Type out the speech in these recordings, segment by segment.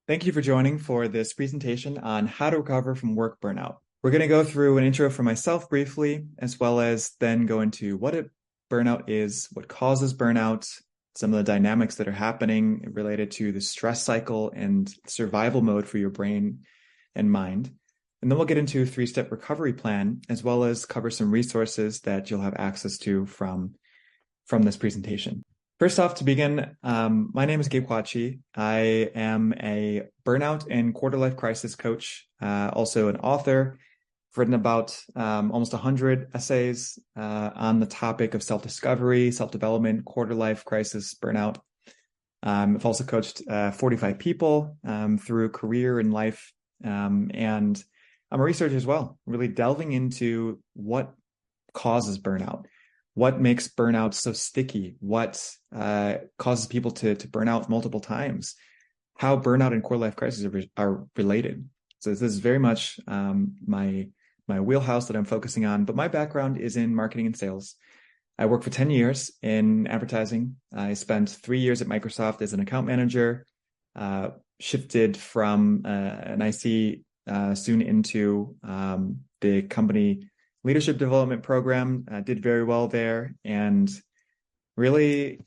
Thank you for joining for this presentation on how to recover from work burnout. We're going to go through an intro for myself briefly, as well as then go into what a burnout is, what causes burnout, some of the dynamics that are happening related to the stress cycle and survival mode for your brain and mind. And then we'll get into a 3-step recovery plan, as well as cover some resources that you'll have access to from this presentation. First off, to begin, my name is Gabe Quachi. I am a burnout and quarter-life crisis coach, also an author. I've written about almost 100 essays on the topic of self-discovery, self-development, quarter-life crisis, burnout. I've also coached 45 people through career and life, and I'm a researcher as well, really delving into what causes burnout. What makes burnout so sticky? What causes people to burn out multiple times? How burnout and quarter life crises are related. So this is very much my wheelhouse that I'm focusing on. But my background is in marketing and sales. I worked for 10 years in advertising. I spent 3 years at Microsoft as an account manager, shifted from an IC soon into the company leadership development program, did very well there, and really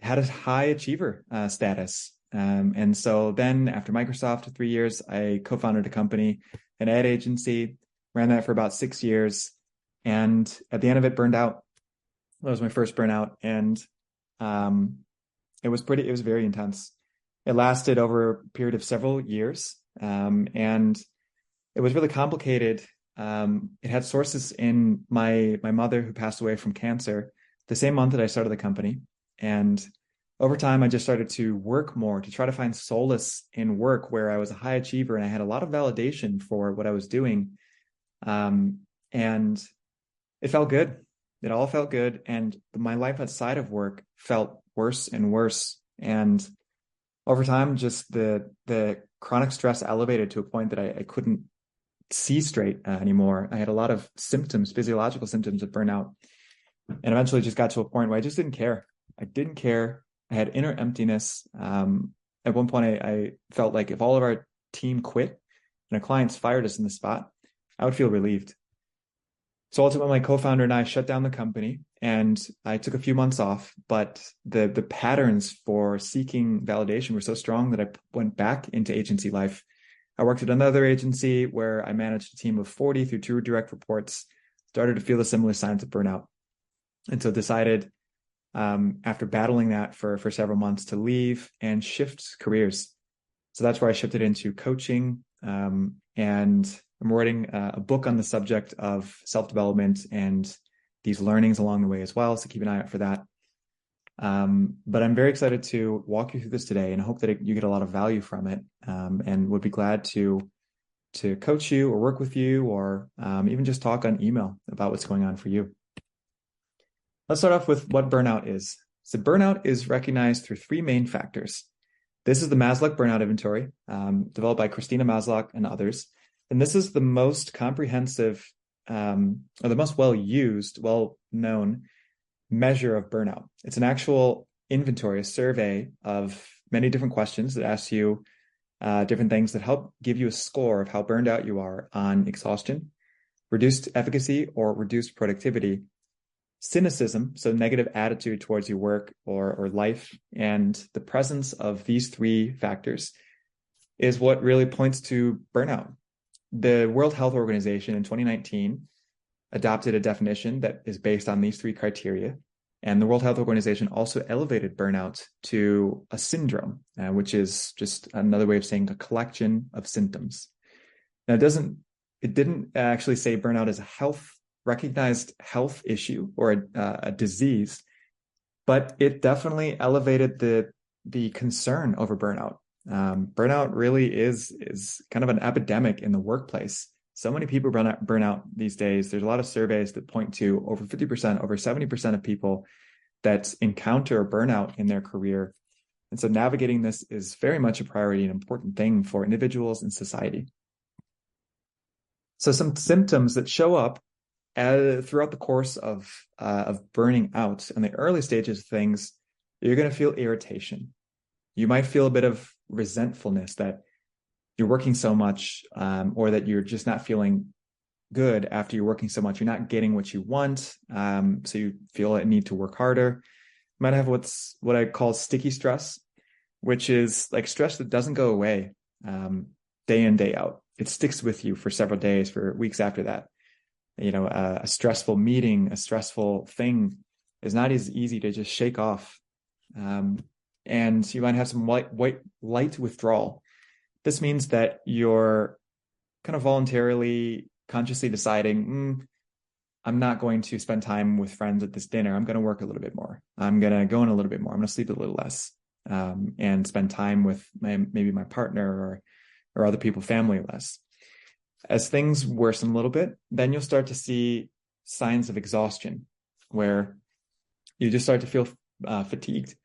had a high achiever status. And so then after Microsoft for 3 years, I co-founded a company, an ad agency, ran that for about 6 years. And at the end of it, burned out. That was my first burnout. And it was very intense. It lasted over a period of several years. And it was really complicated. It had sources in my mother, who passed away from cancer the same month that I started the company. And over time, I just started to work more to try to find solace in work where I was a high achiever and I had a lot of validation for what I was doing. And it felt good. It all felt good. And my life outside of work felt worse and worse. And over time, just the chronic stress elevated to a point that I couldn't see straight anymore. I had a lot of symptoms, physiological symptoms of burnout, and eventually just got to a point where I just didn't care. I didn't care. I had inner emptiness. At one point, I felt like if all of our team quit and our clients fired us in the spot, I would feel relieved. So ultimately, my co-founder and I shut down the company, and I took a few months off, but the patterns for seeking validation were so strong that I went back into agency life. I worked at another agency where I managed a team of 40 through 2 direct reports, started to feel the similar signs of burnout. And so decided, after battling that for several months, to leave and shift careers. So that's where I shifted into coaching. And I'm writing a book on the subject of self-development and these learnings along the way as well. So keep an eye out for that. But I'm very excited to walk you through this today and hope that you get a lot of value from it, and would be glad to coach you or work with you, or even just talk on email about what's going on for you. Let's start off with what burnout is. So burnout is recognized through 3 main factors. This is the Maslach Burnout Inventory, developed by Christina Maslach and others. And this is the most comprehensive, or the most well-used, well-known measure of burnout. It's an actual inventory, a survey of many different questions that asks you different things that help give you a score of how burned out you are on exhaustion, reduced efficacy or reduced productivity, cynicism, so negative attitude towards your work or life, and the presence of these 3 factors is what really points to burnout. The World Health Organization in 2019 adopted a definition that is based on these 3 criteria. And the World Health Organization also elevated burnout to a syndrome, which is just another way of saying a collection of symptoms. Now, it didn't actually say burnout as a recognized health issue or a disease, but it definitely elevated the concern over burnout. Burnout really is kind of an epidemic in the workplace. So many people burn out these days. There's a lot of surveys that point to over 50%, over 70% of people that encounter burnout in their career. And so navigating this is very much a priority and important thing for individuals and society. So some symptoms that show up throughout the course of burning out, in the early stages of things, you're going to feel irritation. You might feel a bit of resentfulness that you're working so much, or that you're just not feeling good after you're working so much. You're not getting what you want, so you feel a need to work harder. You might have what I call sticky stress, which is like stress that doesn't go away day in, day out. It sticks with you for several days, for weeks after that. A stressful meeting, a stressful thing is not as easy to just shake off. And you might have some light withdrawal. This means that you're kind of voluntarily, consciously deciding, I'm not going to spend time with friends at this dinner. I'm going to work a little bit more. I'm going to go in a little bit more. I'm going to sleep a little less, and spend time with maybe my partner or other people, family less. As things worsen a little bit, then you'll start to see signs of exhaustion, where you just start to feel fatigued.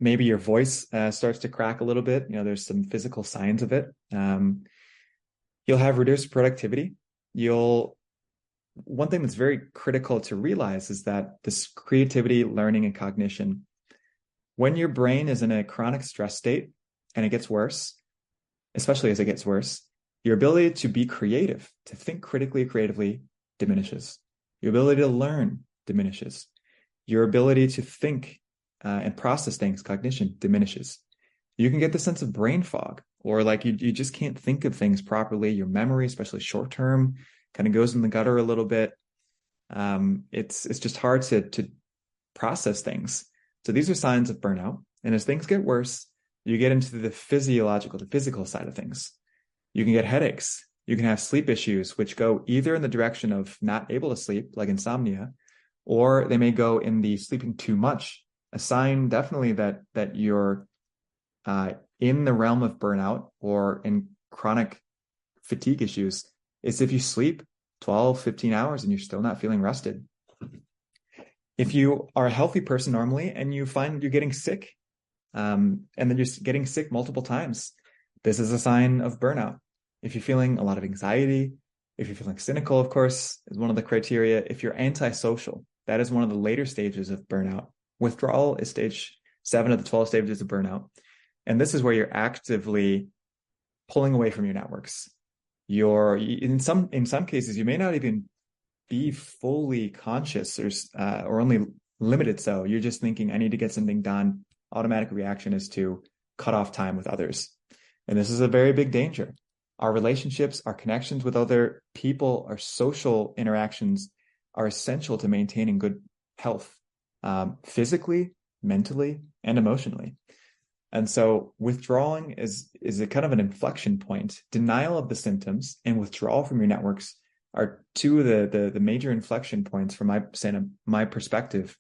Maybe your voice starts to crack a little bit. There's some physical signs of it. You'll have reduced productivity. One thing that's very critical to realize is that this creativity, learning, and cognition, when your brain is in a chronic stress state and it gets worse, especially as it gets worse, your ability to be creative, to think critically, creatively, diminishes. Your ability to learn diminishes. Your ability to think and process things, cognition, diminishes. You can get the sense of brain fog, or like you just can't think of things properly. Your memory, especially short term, kind of goes in the gutter a little bit. It's just hard to process things. So these are signs of burnout. And as things get worse, you get into the physical side of things. You can get headaches. You can have sleep issues, which go either in the direction of not able to sleep, like insomnia, or they may go in the sleeping too much. A sign definitely that you're in the realm of burnout or in chronic fatigue issues is if you sleep 12, 15 hours and you're still not feeling rested. If you are a healthy person normally and you find you're getting sick, and then you're getting sick multiple times, this is a sign of burnout. If you're feeling a lot of anxiety, if you're feeling cynical, of course, is one of the criteria. If you're antisocial, that is one of the later stages of burnout. Withdrawal is stage 7 of the 12 stages of burnout. And this is where you're actively pulling away from your networks. In some cases, you may not even be fully conscious or only limited so. You're just thinking, I need to get something done. Automatic reaction is to cut off time with others. And this is a very big danger. Our relationships, our connections with other people, our social interactions are essential to maintaining good health, physically, mentally, and emotionally. And so withdrawing is a kind of an inflection point. Denial of the symptoms and withdrawal from your networks are two of the major inflection points from my perspective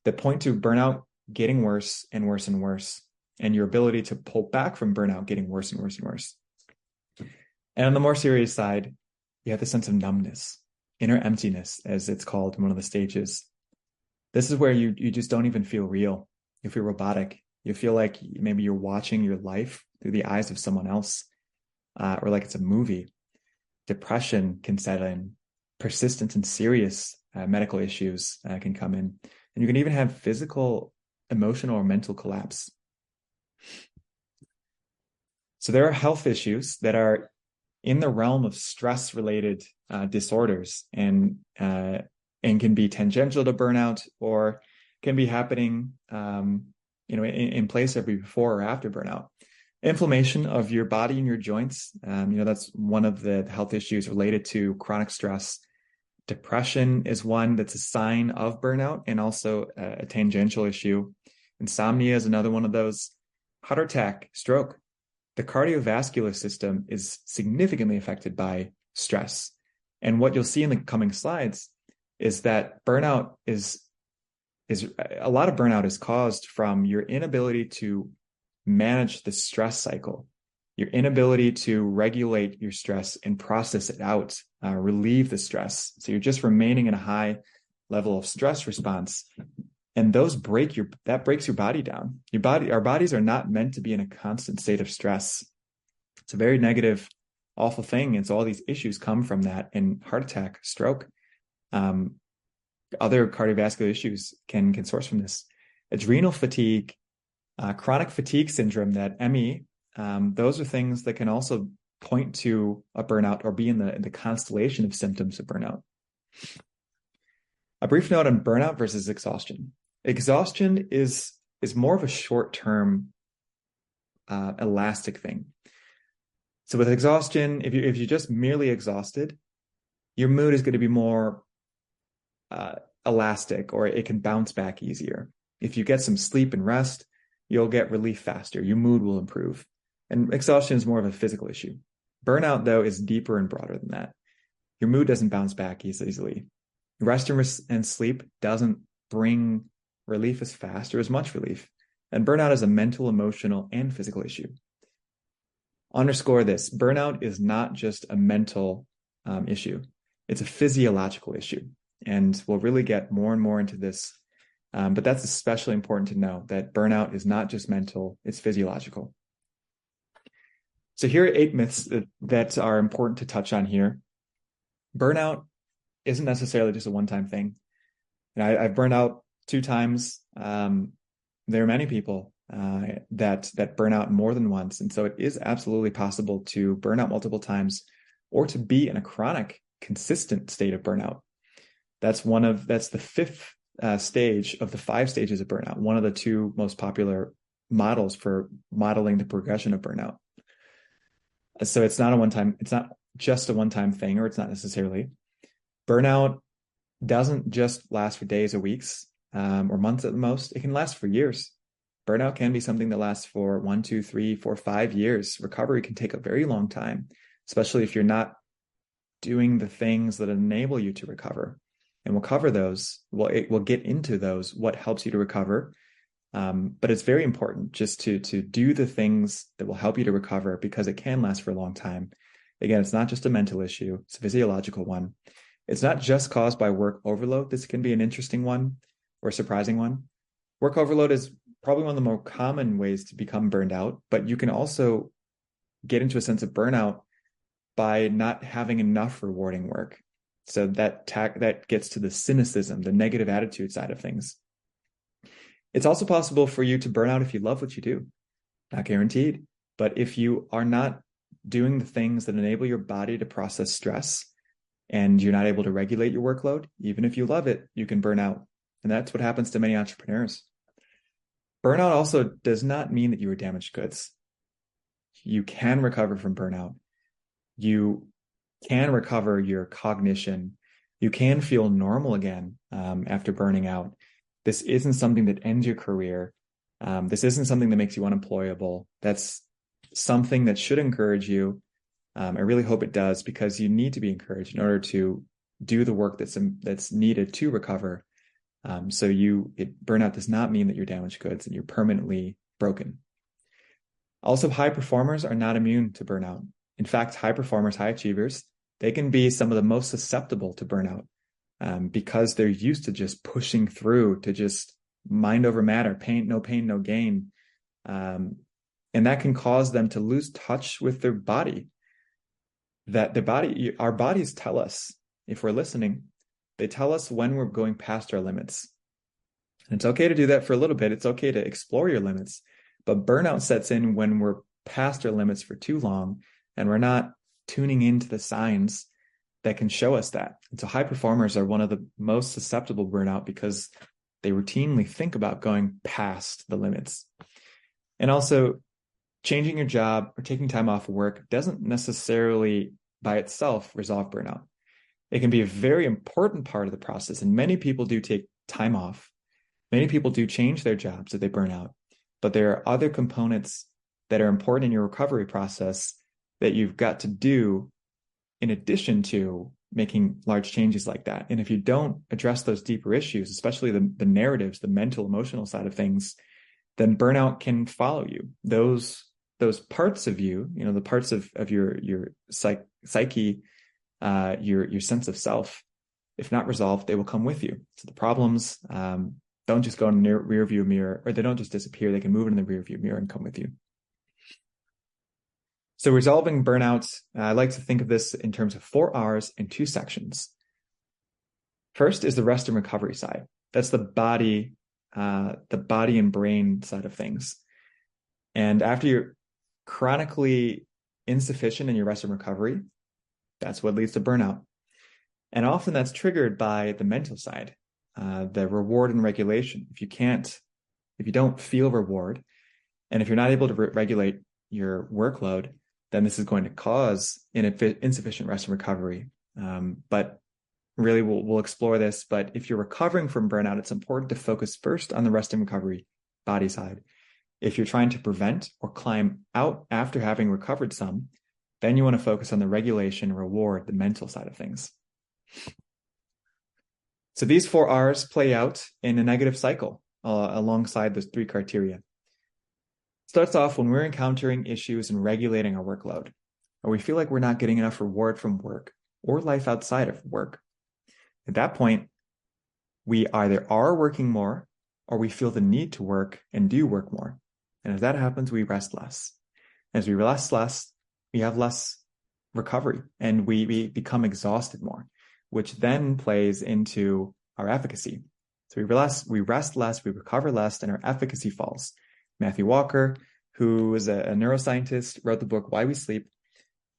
that point to burnout getting worse and worse and worse, and your ability to pull back from burnout getting worse and worse and worse. And on the more serious side, you have the sense of numbness, inner emptiness, as it's called in one of the stages. This is where you just don't even feel real. You feel robotic. You feel like maybe you're watching your life through the eyes of someone else, or like it's a movie. Depression can set in. Persistent and serious medical issues can come in. And you can even have physical, emotional, or mental collapse. So there are health issues that are in the realm of stress-related disorders and can be tangential to burnout, or can be happening in place before or after burnout. Inflammation of your body and your joints, that's one of the health issues related to chronic stress. Depression is one that's a sign of burnout and also a tangential issue. Insomnia is another one of those. Heart attack, stroke. The cardiovascular system is significantly affected by stress. And what you'll see in the coming slides is that burnout is a lot of burnout is caused from your inability to manage the stress cycle, your inability to regulate your stress and process it out, relieve the stress. So you're just remaining in a high level of stress response. And that breaks your body down. Our bodies are not meant to be in a constant state of stress. It's a very negative, awful thing. And so all these issues come from that. And heart attack, stroke, other cardiovascular issues can source from this. Adrenal fatigue, chronic fatigue syndrome that Emmy those are things that can also point to a burnout or be in the constellation of symptoms of burnout. A brief note on burnout versus exhaustion. Exhaustion is more of a short-term elastic thing. So with exhaustion, if you're just merely exhausted, your mood is going to be more elastic, or it can bounce back easier. If you get some sleep and rest, you'll get relief faster. Your mood will improve. And exhaustion is more of a physical issue. Burnout, though, is deeper and broader than that. Your mood doesn't bounce back easily. Rest and sleep doesn't bring relief as fast or as much relief. And burnout is a mental, emotional, and physical issue. Underscore this: burnout is not just a mental issue. It's a physiological issue. And we'll really get more and more into this. But that's especially important to know, that burnout is not just mental, it's physiological. So here are 8 myths that are important to touch on here. Burnout isn't necessarily just a one-time thing. And I've burned out 2 times. There are many people that burn out more than once. And so it is absolutely possible to burn out multiple times, or to be in a chronic, consistent state of burnout. That's the 5th stage of the 5 stages of burnout, one of the 2 most popular models for modeling the progression of burnout. So it's not just a one-time thing, or it's not necessarily. Burnout doesn't just last for days or weeks, or months at the most. It can last for years. Burnout can be something that lasts for 1, 2, 3, 4, 5 years. Recovery can take a very long time, especially if you're not doing the things that enable you to recover. And we'll cover those. We'll get into those, what helps you to recover. But it's very important just to do the things that will help you to recover, because it can last for a long time. Again, it's not just a mental issue, it's a physiological one. It's not just caused by work overload. This can be an interesting one or a surprising one. Work overload is probably one of the more common ways to become burned out, but you can also get into a sense of burnout by not having enough rewarding work. So that gets to the cynicism, the negative attitude side of things. It's also possible for you to burn out if you love what you do. Not guaranteed, but if you are not doing the things that enable your body to process stress, and you're not able to regulate your workload, even if you love it, you can burn out. And that's what happens to many entrepreneurs. Burnout also does not mean that you are damaged goods. You can recover from burnout. You can recover your cognition. You can feel normal again after burning out. This isn't something that ends your career. This isn't something that makes you unemployable. That's something that should encourage you. I really hope it does, because you need to be encouraged in order to do the work that's needed to recover. Burnout does not mean that you're damaged goods and you're permanently broken. Also, high performers are not immune to burnout. In fact, high performers, high achievers, they can be some of the most susceptible to burnout because they're used to just pushing through, to just mind over matter, pain, no gain. And that can cause them to lose touch with their body. Our bodies tell us, if we're listening, they tell us when we're going past our limits. And it's okay to do that for a little bit. It's okay to explore your limits, but burnout sets in when we're past our limits for too long and we're not tuning into the signs that can show us that. And so high performers are one of the most susceptible to burnout because they routinely think about going past the limits. And also, changing your job or taking time off of work doesn't necessarily by itself resolve burnout. It can be a very important part of the process, and many people do take time off. Many people do change their jobs if they burn out, but there are other components that are important in your recovery process that you've got to do in addition to making large changes like that. And if you don't address those deeper issues, especially the narratives, the mental, emotional side of things, then burnout can follow you. Those parts of you, the parts of your psyche, your sense of self, if not resolved, they will come with you. So the problems don't just go in the rear view mirror, or they don't just disappear. They can move in the rear view mirror and come with you. So resolving burnout, I like to think of this in terms of 4 R's and 2 sections. First is the rest and recovery side. That's the body and brain side of things. And after chronically insufficient in your rest and recovery, that's what leads to burnout. And often that's triggered by the mental side, the reward and regulation. If you don't feel reward, and if you're not able to regulate your workload, then this is going to cause insufficient rest and recovery. But really, we'll explore this. But if you're recovering from burnout, it's important to focus first on the rest and recovery body side. If you're trying to prevent or climb out after having recovered some, then you want to focus on the regulation, reward, the mental side of things. So these 4 R's play out in a negative cycle alongside those 3 criteria. Starts off when we're encountering issues and regulating our workload, or we feel like we're not getting enough reward from work or life outside of work. At that point, we either are working more or we feel the need to work and do work more. And as that happens, we rest less. As we rest less, we have less recovery and we become exhausted more, which then plays into our efficacy. So we rest less, we recover less, and our efficacy falls. Matthew Walker, who is a neuroscientist, wrote the book Why We Sleep,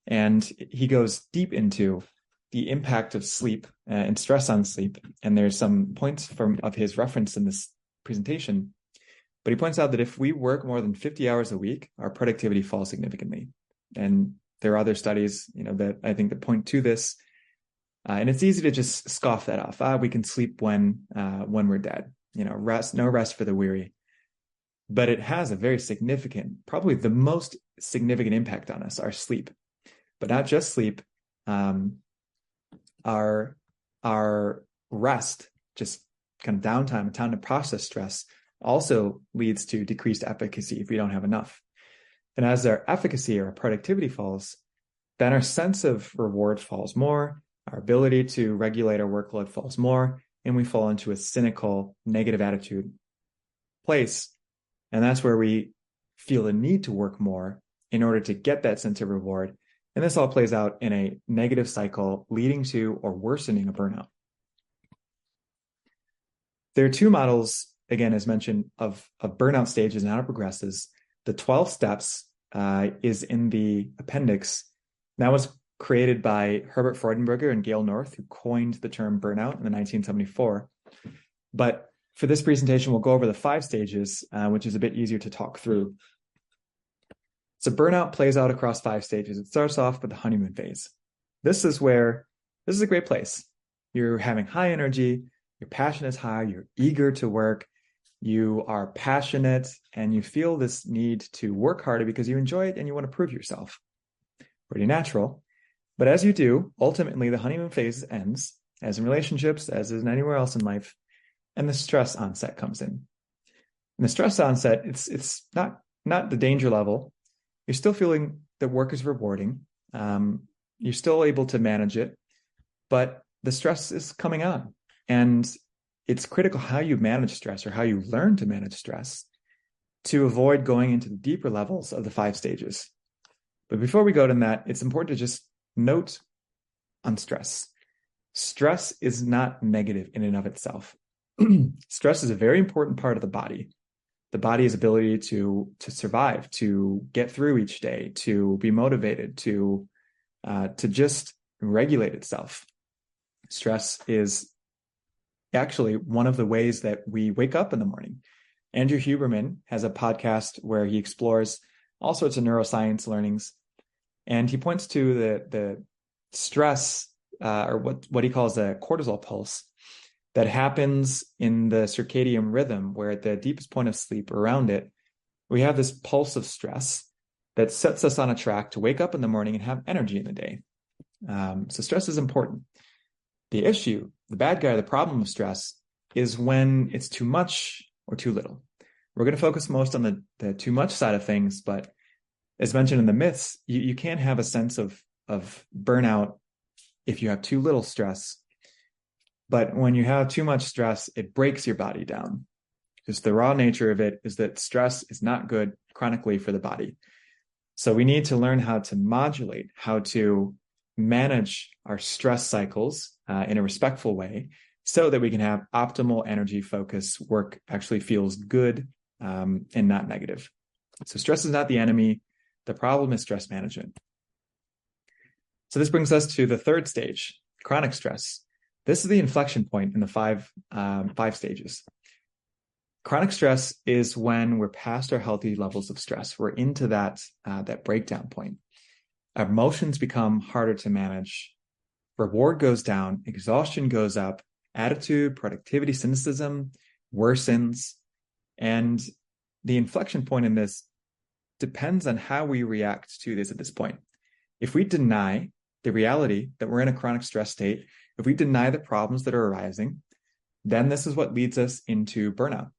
and he goes deep into the impact of sleep and stress on sleep. And there's some points of his reference in this presentation, but he points out that if we work more than 50 hours a week, our productivity falls significantly. And there are other studies, that I think that point to this. And it's easy to just scoff that off. We can sleep when we're dead. No rest for the weary. But it has a very significant, probably the most significant impact on us, our sleep. But not just sleep, our rest, just kind of downtime, time to process stress, also leads to decreased efficacy if we don't have enough. And as our efficacy or our productivity falls, then our sense of reward falls more, our ability to regulate our workload falls more, and we fall into a cynical, negative attitude place. And that's where we feel the need to work more in order to get that sense of reward. And this all plays out in a negative cycle leading to or worsening a burnout. There are 2 models, again, as mentioned, of burnout stages and how it progresses. The 12 steps is in the appendix. That was created by Herbert Freudenberger and Gail North, who coined the term burnout in 1974. But for this presentation, we'll go over the 5 stages, which is a bit easier to talk through. So burnout plays out across 5 stages. It starts off with the honeymoon phase. This is a great place. You're having high energy, your passion is high, you're eager to work, you are passionate, and you feel this need to work harder because you enjoy it and you want to prove yourself. Pretty natural. But as you do, ultimately the honeymoon phase ends, as in relationships, as in anywhere else in life, and the stress onset comes in. And the stress onset, it's not the danger level. You're still feeling that work is rewarding. You're still able to manage it, but the stress is coming on. And it's critical how you manage stress or how you learn to manage stress to avoid going into the deeper levels of the 5 stages. But before we go to that, it's important to just note on stress. Stress is not negative in and of itself. Stress is a very important part of the body. The body's ability to survive, to get through each day, to be motivated, to just regulate itself. Stress is actually one of the ways that we wake up in the morning. Andrew Huberman has a podcast where he explores all sorts of neuroscience learnings, and he points to the stress or what he calls a cortisol pulse that happens in the circadian rhythm, where at the deepest point of sleep around it, we have this pulse of stress that sets us on a track to wake up in the morning and have energy in the day. So stress is important. The issue, the bad guy, the problem of stress is when it's too much or too little. We're going to focus most on the too much side of things, but as mentioned in the myths, you can't have a sense of burnout if you have too little stress. But when you have too much stress, it breaks your body down. Just the raw nature of it is that stress is not good chronically for the body. So we need to learn how to modulate, how to manage our stress cycles in a respectful way so that we can have optimal energy focus. Work actually feels good and not negative. So stress is not the enemy. The problem is stress management. So this brings us to the third stage, chronic stress. This is the inflection point in the five stages. Chronic stress is when we're past our healthy levels of stress. We're into that breakdown point. Our emotions become harder to manage. Reward goes down, exhaustion goes up, attitude, productivity, cynicism worsens. And the inflection point in this depends on how we react to this at this point. If we deny the reality that we're in a chronic stress state, if we deny the problems that are arising, then this is what leads us into burnout.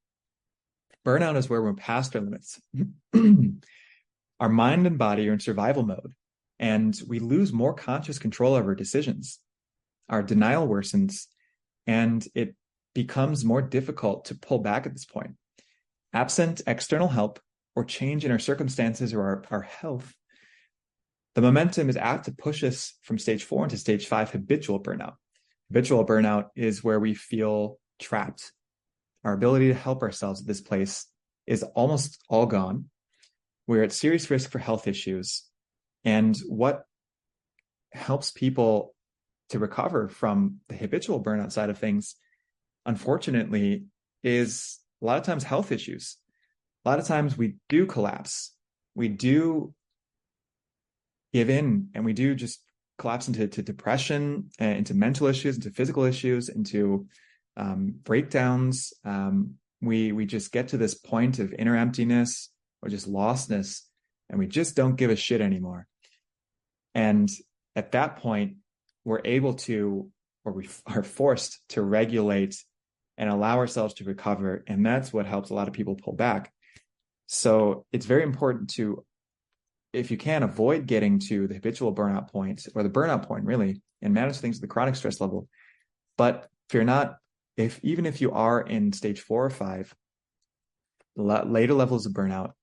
Burnout is where we're past our limits. Our mind and body are in survival mode, and we lose more conscious control over decisions. Our denial worsens, and it becomes more difficult to pull back at this point. Absent external help or change in our circumstances or our health, the momentum is apt to push us from stage 4 into stage 5, habitual burnout. Habitual burnout is where we feel trapped. Our ability to help ourselves at this place is almost all gone. We're at serious risk for health issues. And what helps people to recover from the habitual burnout side of things, unfortunately, is a lot of times health issues. A lot of times we do collapse. We do give in, and we do just collapse into depression, into mental issues, into physical issues, into breakdowns. We just get to this point of inner emptiness or just lostness, and we just don't give a shit anymore. And at that point, we're able to, or we are forced to regulate and allow ourselves to recover. And that's what helps a lot of people pull back. So it's very important to, if you can, avoid getting to the habitual burnout point or the burnout point, really, and manage things at the chronic stress level. But if you're not, even if you are in stage 4 or 5, later levels of burnout,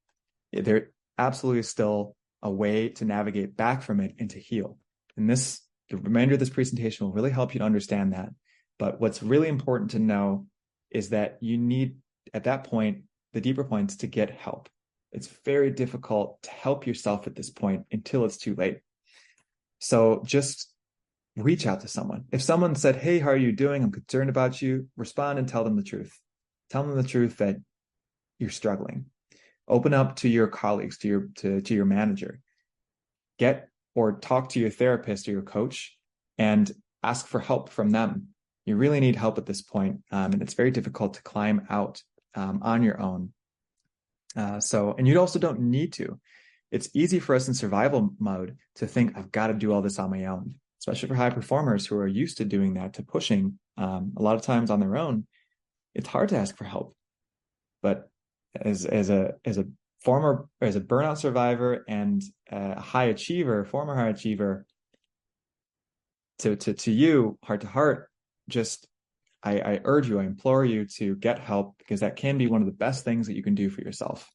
there absolutely is still a way to navigate back from it and to heal. And the remainder of this presentation will really help you to understand that. But what's really important to know is that you need, at that point, the deeper points, to get help. It's very difficult to help yourself at this point until it's too late. So just reach out to someone. If someone said, "Hey, how are you doing? I'm concerned about you," respond and tell them the truth. Tell them the truth that you're struggling. Open up to your colleagues, to your manager. Get or talk to your therapist or your coach and ask for help from them. You really need help at this point, and it's very difficult to climb out on your own. And you also don't need to. It's easy for us in survival mode to think, I've got to do all this on my own, especially for high performers who are used to doing that, to pushing a lot of times on their own. It's hard to ask for help. But as a burnout survivor and a high achiever, former high achiever, to you, heart to heart, just I urge you, I implore you to get help, because that can be one of the best things that you can do for yourself.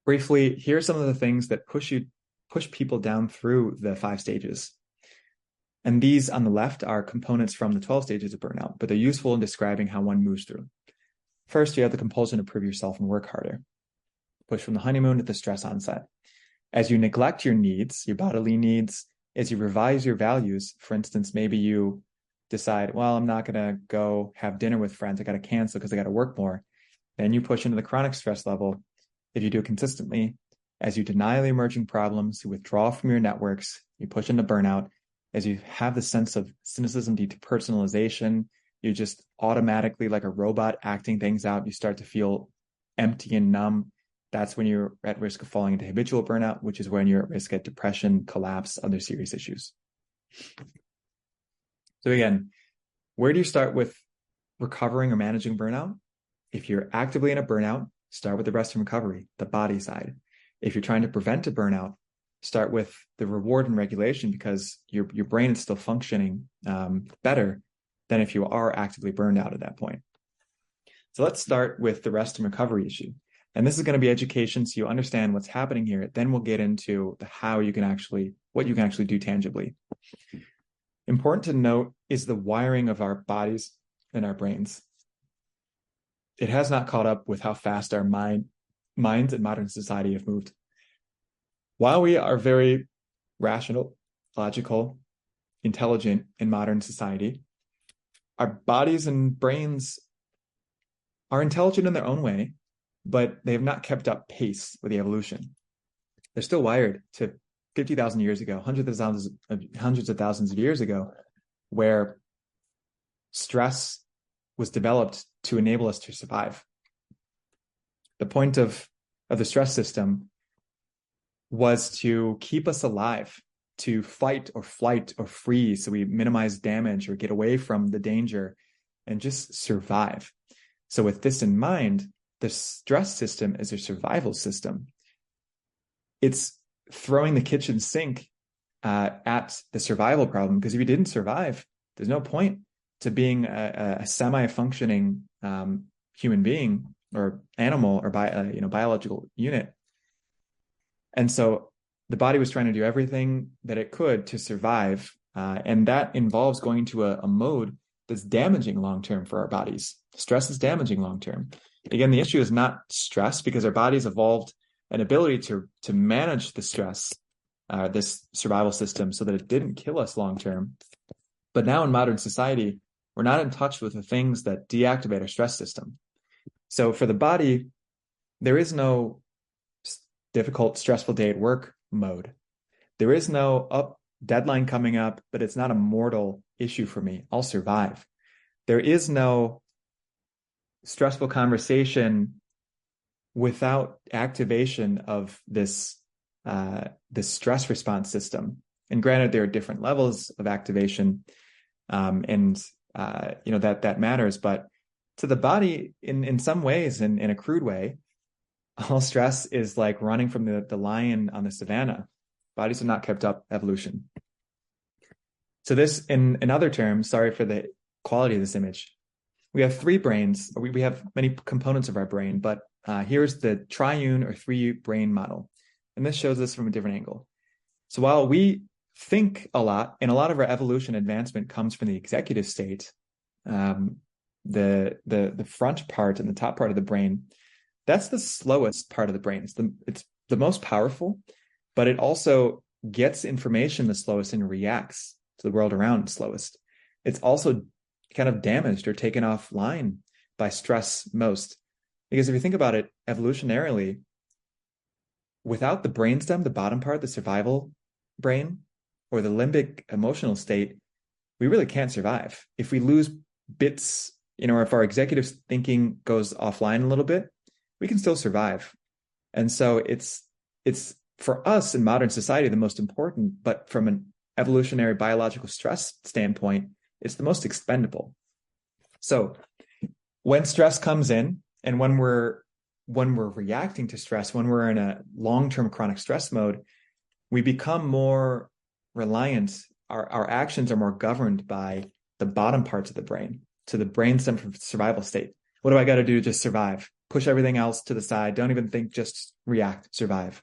Briefly, here are some of the things that push people down through the 5 stages. And these on the left are components from the 12 stages of burnout, but they're useful in describing how one moves through. First, you have the compulsion to prove yourself and work harder. Push from the honeymoon to the stress onset. As you neglect your needs, your bodily needs, as you revise your values, for instance, maybe you decide, well, I'm not going to go have dinner with friends. I got to cancel because I got to work more. Then you push into the chronic stress level. If you do it consistently, as you deny the emerging problems, you withdraw from your networks, you push into burnout. As you have the sense of cynicism, depersonalization, you just automatically, like a robot, acting things out. You start to feel empty and numb. That's when you're at risk of falling into habitual burnout, which is when you're at risk of depression, collapse, other serious issues. So again, where do you start with recovering or managing burnout? If you're actively in a burnout, start with the rest and recovery, the body side. If you're trying to prevent a burnout, start with the reward and regulation, because your brain is still functioning better than if you are actively burned out at that point. So let's start with the rest and recovery issue. And this is going to be education, so you understand what's happening here. Then we'll get into what you can actually do tangibly. Important to note is the wiring of our bodies and our brains. It has not caught up with how fast our minds in modern society have moved. While we are very rational, logical, intelligent in modern society, our bodies and brains are intelligent in their own way, but they have not kept up pace with the evolution. They're still wired to 50,000 years ago, hundreds of thousands of years ago, where stress was developed to enable us to survive. The point of the stress system was to keep us alive, to fight or flight or freeze, so we minimize damage or get away from the danger and just survive. So with this in mind, the stress system is a survival system. It's throwing the kitchen sink at the survival problem, because if you didn't survive, there's no point to being a semi-functioning human being or animal or biological unit. And so the body was trying to do everything that it could to survive, and that involves going to a mode that's damaging long-term for our bodies. Stress is damaging long-term. Again, the issue is not stress, because our bodies evolved an ability to manage the stress, this survival system, so that it didn't kill us long-term. But now in modern society, we're not in touch with the things that deactivate our stress system. So for the body, there is no difficult, stressful day at work mode. There is no deadline coming up, but it's not a mortal issue for me. I'll survive. There is no stressful conversation without activation of this stress response system. And granted, there are different levels of activation, that matters. But to the body, in some ways, in a crude way, all stress is like running from the lion on the savannah. Bodies have not kept up evolution. So this, in other terms, sorry for the quality of this image, we have three brains. We have many components of our brain, but here's the triune or three brain model. And this shows us from a different angle. So while we think a lot, and a lot of our evolution advancement comes from the executive state, the front part and the top part of the brain, that's the slowest part of the brain. It's the most powerful, but it also gets information the slowest and reacts to the world around the slowest. It's also kind of damaged or taken offline by stress most. Because if you think about it evolutionarily, without the brainstem, the bottom part, the survival brain, or the limbic emotional state, we really can't survive. If we lose bits, or if our executive thinking goes offline a little bit, we can still survive. And so it's for us in modern society the most important, but from an evolutionary biological stress standpoint, it's the most expendable. So when stress comes in, and when we're reacting to stress, when we're in a long-term chronic stress mode, we become more reliant. Our actions are more governed by the bottom parts of the brain, to the brainstem from survival state. What do I got to do to just survive? Push everything else to the side. Don't even think, just react, survive.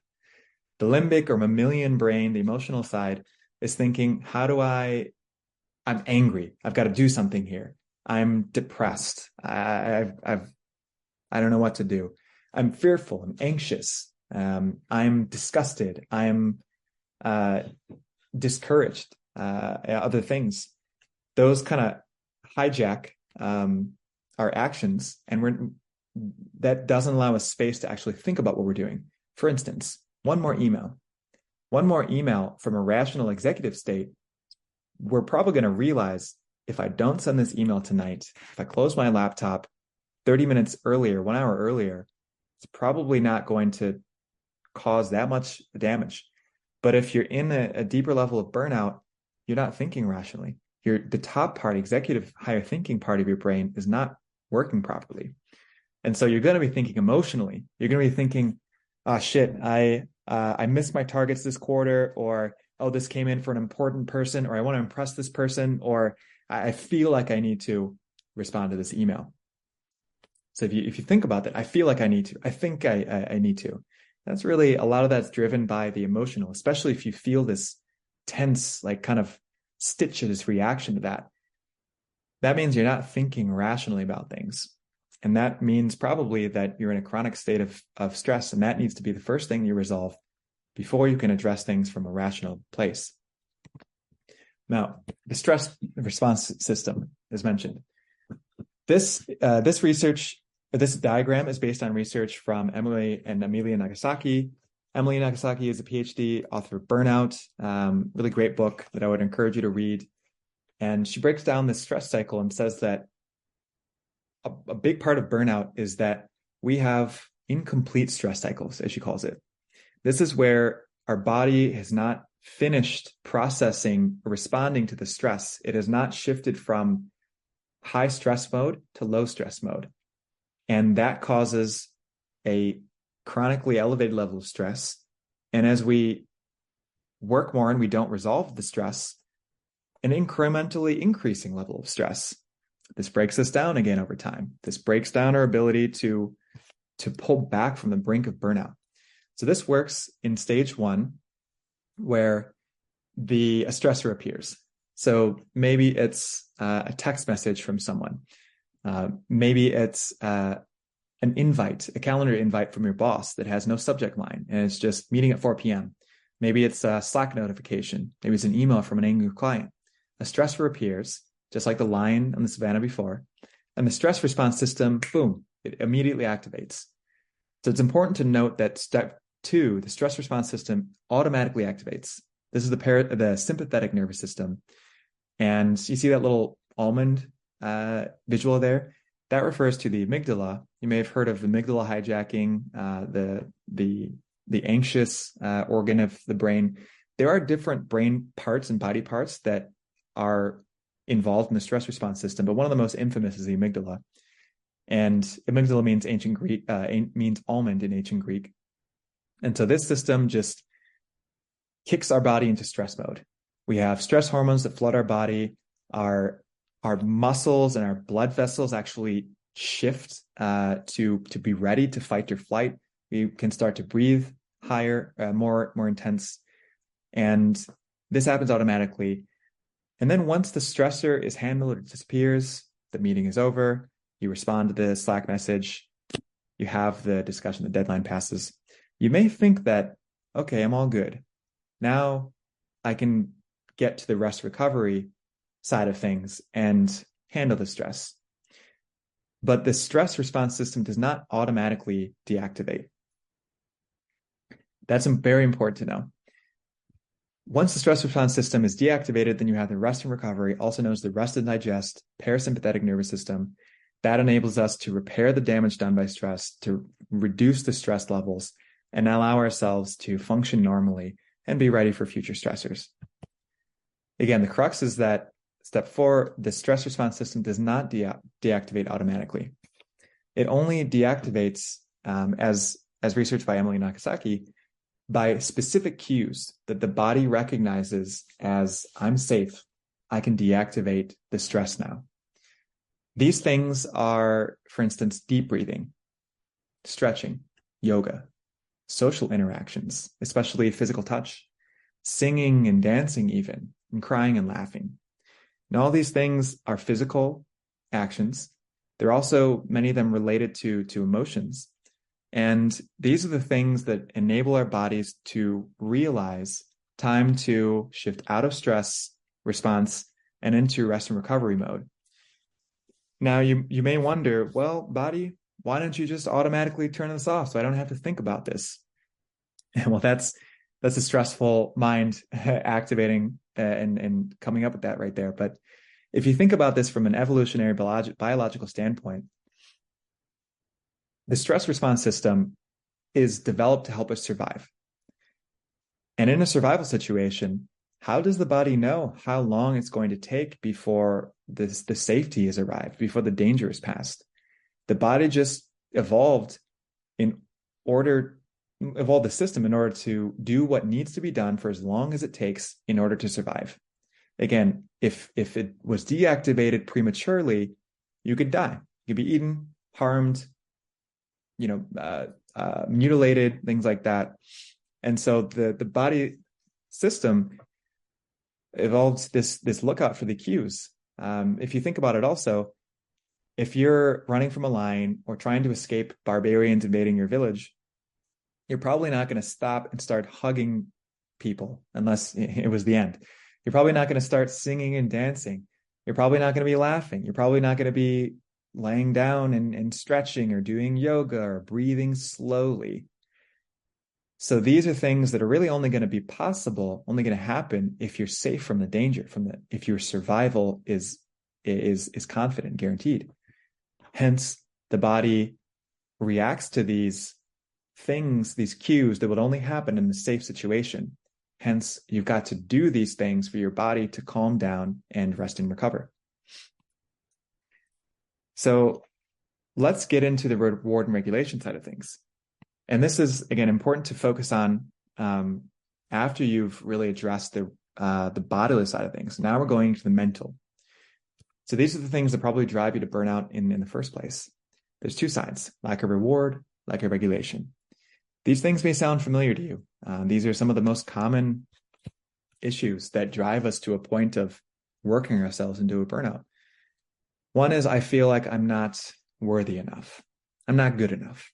The limbic or mammalian brain, the emotional side, is thinking, I'm angry. I've got to do something here. I'm depressed. I don't know what to do. I'm fearful. I'm anxious. I'm disgusted. I'm discouraged. Other things. Those kind of hijack our actions, and that doesn't allow us space to actually think about what we're doing. For instance, one more email from a rational executive state, we're probably going to realize, if I don't send this email tonight, if I close my laptop 30 minutes earlier, 1 hour earlier, it's probably not going to cause that much damage. But if you're in a deeper level of burnout, you're not thinking rationally. The top part, executive higher thinking part of your brain, is not working properly. And so you're going to be thinking emotionally. You're going to be thinking, oh shit, I missed my targets this quarter, or, oh, this came in for an important person, or I want to impress this person, or I feel like I need to respond to this email. So if you think about that, I feel like I need to, I think I need to. That's really, a lot of that's driven by the emotional, especially if you feel this tense, like kind of stitches reaction to that. That means you're not thinking rationally about things. And that means probably that you're in a chronic state of stress, and that needs to be the first thing you resolve. before you can address things from a rational place. Now, the stress response system is mentioned. This diagram is based on research from Emily and Amelia Nagasaki. Emily Nagasaki is a PhD, author of Burnout, really great book that I would encourage you to read. And she breaks down this stress cycle and says that a big part of burnout is that we have incomplete stress cycles, as she calls it. This is where our body has not finished processing or responding to the stress. It has not shifted from high stress mode to low stress mode. And that causes a chronically elevated level of stress. And as we work more and we don't resolve the stress, an incrementally increasing level of stress. This breaks us down again over time. This breaks down our ability to pull back from the brink of burnout. So this works in stage 1, where a stressor appears. So maybe it's a text message from someone. Maybe it's an invite, a calendar invite from your boss that has no subject line, and it's just meeting at 4 p.m. Maybe it's a Slack notification. Maybe it's an email from an angry client. A stressor appears, just like the lion on the savannah before, and the stress response system, boom, it immediately activates. So it's important to note that step 2, the stress response system automatically activates. This is the sympathetic nervous system. And you see that little almond visual there? That refers to the amygdala. You may have heard of the amygdala hijacking, the anxious organ of the brain. There are different brain parts and body parts that are involved in the stress response system, but one of the most infamous is the amygdala. And amygdala means ancient Greek, means almond in ancient Greek. And so this system just kicks our body into stress mode. We have stress hormones that flood our body. Our muscles and our blood vessels actually shift to be ready to fight or flight. We can start to breathe higher, more intense. And this happens automatically. And then once the stressor is handled, it disappears, the meeting is over, you respond to the Slack message, you have the discussion, the deadline passes. You may think that, okay, I'm all good. Now I can get to the rest recovery side of things and handle the stress. But the stress response system does not automatically deactivate. That's very important to know. Once the stress response system is deactivated, then you have the rest and recovery, also known as the rest and digest parasympathetic nervous system. That enables us to repair the damage done by stress, to reduce the stress levels, and allow ourselves to function normally and be ready for future stressors. Again, the crux is that step 4, the stress response system does not deactivate automatically. It only deactivates, as researched by Emily Nagasaki, by specific cues that the body recognizes as, I'm safe, I can deactivate the stress now. These things are, for instance, deep breathing, stretching, yoga, social interactions, especially physical touch, singing and dancing even, and crying and laughing. And all these things are physical actions. They're also, many of them, related to emotions. And these are the things that enable our bodies to realize time to shift out of stress response and into rest and recovery mode. Now, you may wonder, well, body, why don't you just automatically turn this off so I don't have to think about this? Well, that's a stressful mind activating and coming up with that right there. But if you think about this from an evolutionary biological standpoint, the stress response system is developed to help us survive. And in a survival situation, how does the body know how long it's going to take before the safety has arrived, before the danger is past? The body just evolved the system in order to do what needs to be done for as long as it takes in order to survive. Again, if it was deactivated prematurely, you could die. You could be eaten, harmed, mutilated, things like that. And so the body system evolves this lookout for the cues. If you think about it also, if you're running from a lion or trying to escape barbarians invading your village, You're probably not going to stop and start hugging people unless it was the end. You're probably not going to start singing and dancing. You're probably not going to be laughing. You're probably not going to be laying down and stretching or doing yoga or breathing slowly. So these are things that are really only going to be possible, only going to happen if you're safe from the danger, if your survival is confident, guaranteed. Hence, the body reacts to these things, these cues that would only happen in a safe situation. Hence, you've got to do these things for your body to calm down and rest and recover. So let's get into the reward and regulation side of things. And this is, again, important to focus on after you've really addressed the bodily side of things. Now we're going to the mental. So these are the things that probably drive you to burnout in the first place. There's two sides: lack of reward, lack of regulation. These things may sound familiar to you. These are some of the most common issues that drive us to a point of working ourselves into a burnout. One is, I feel like I'm not worthy enough. I'm not good enough.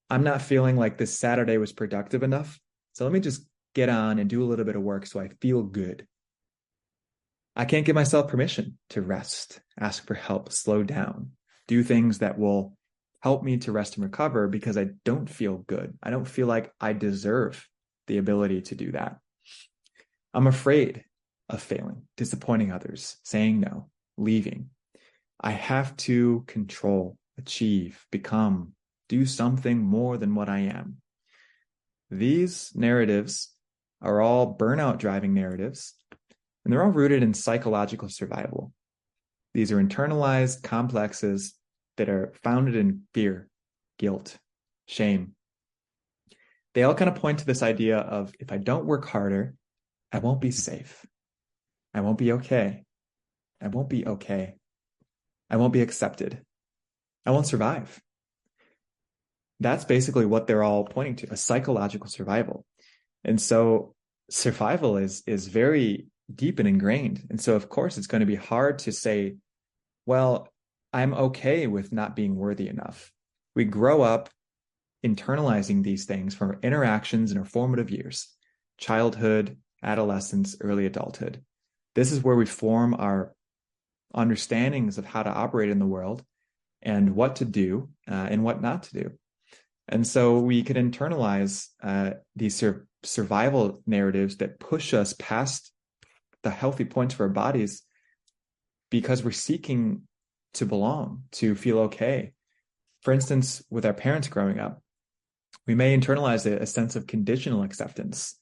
I'm not feeling like this Saturday was productive enough. So let me just get on and do a little bit of work so I feel good. I can't give myself permission to rest, ask for help, slow down, do things that will help me to rest and recover because I don't feel good. I don't feel like I deserve the ability to do that. I'm afraid of failing, disappointing others, saying no, leaving. I have to control, achieve, become, do something more than what I am. These narratives are all burnout driving narratives, and they're all rooted in psychological survival. These are internalized complexes that are founded in fear, guilt, shame. They all kind of point to this idea of, if I don't work harder, I won't be safe. I won't be okay. I won't be okay. I won't be accepted. I won't survive. That's basically what they're all pointing to, a psychological survival. And so survival is very deep and ingrained. And so, of course, it's going to be hard to say, well, I'm okay with not being worthy enough. We grow up internalizing these things from our interactions in our formative years, childhood, adolescence, early adulthood. This is where we form our understandings of how to operate in the world and what to do and what not to do. And so we can internalize these survival narratives that push us past the healthy points for our bodies because we're seeking to belong, to feel okay. For instance, with our parents growing up, we may internalize a sense of conditional acceptance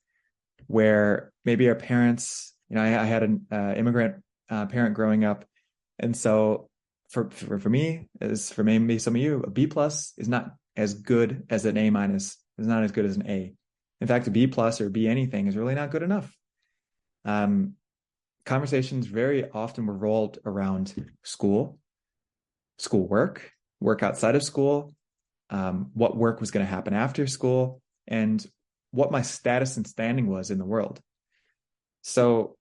where maybe our parents, I had an immigrant parent growing up. And so for me, as for maybe some of you, a B+ is not as good as an A-, is not as good as an A. In fact, a B+ or B anything is really not good enough. Conversations very often were rolled around school work, work outside of school, what work was going to happen after school, and what my status and standing was in the world. So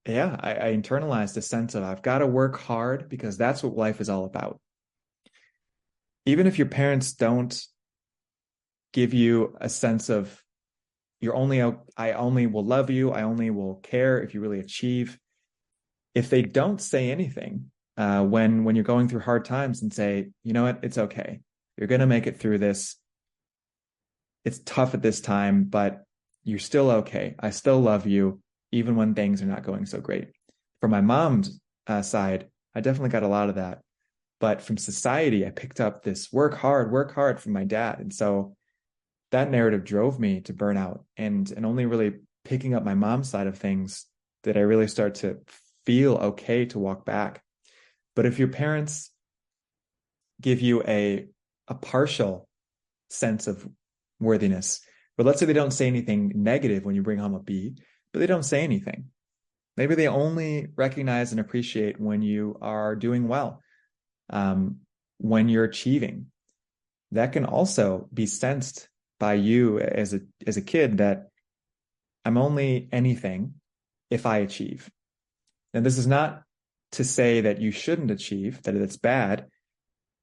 yeah, I internalized a sense of I've got to work hard because that's what life is all about. Even if your parents don't give you a sense of I only will love you, I only will care if you really achieve. If they don't say anything when you're going through hard times and say, you know what, it's okay. You're going to make it through this. It's tough at this time, but you're still okay. I still love you, even when things are not going so great. From my mom's side, I definitely got a lot of that. But from society, I picked up this work hard from my dad. And so that narrative drove me to burnout, and only really picking up my mom's side of things did I really start to feel okay to walk back. But if your parents give you a partial sense of worthiness, but let's say they don't say anything negative when you bring home a B, but they don't say anything. Maybe they only recognize and appreciate when you are doing well, when you're achieving. That can also be sensed by you as a kid, that I'm only anything if I achieve. And this is not to say that you shouldn't achieve, that it's bad.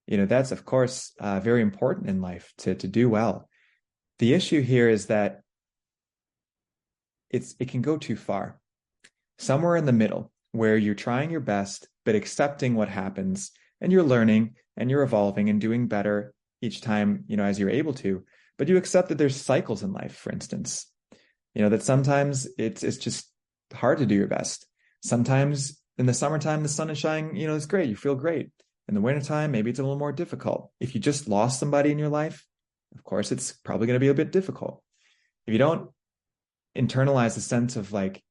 That's of course very important in life to do well. The issue here is that it can go too far. Somewhere in the middle, where you're trying your best, but accepting what happens, and you're learning and you're evolving and doing better each time, as you're able to, but you accept that there's cycles in life, for instance, that sometimes it's just hard to do your best. Sometimes in the summertime, the sun is shining, it's great. You feel great. In the wintertime, maybe it's a little more difficult. If you just lost somebody in your life, of course, it's probably going to be a bit difficult. If you don't internalize the sense of like,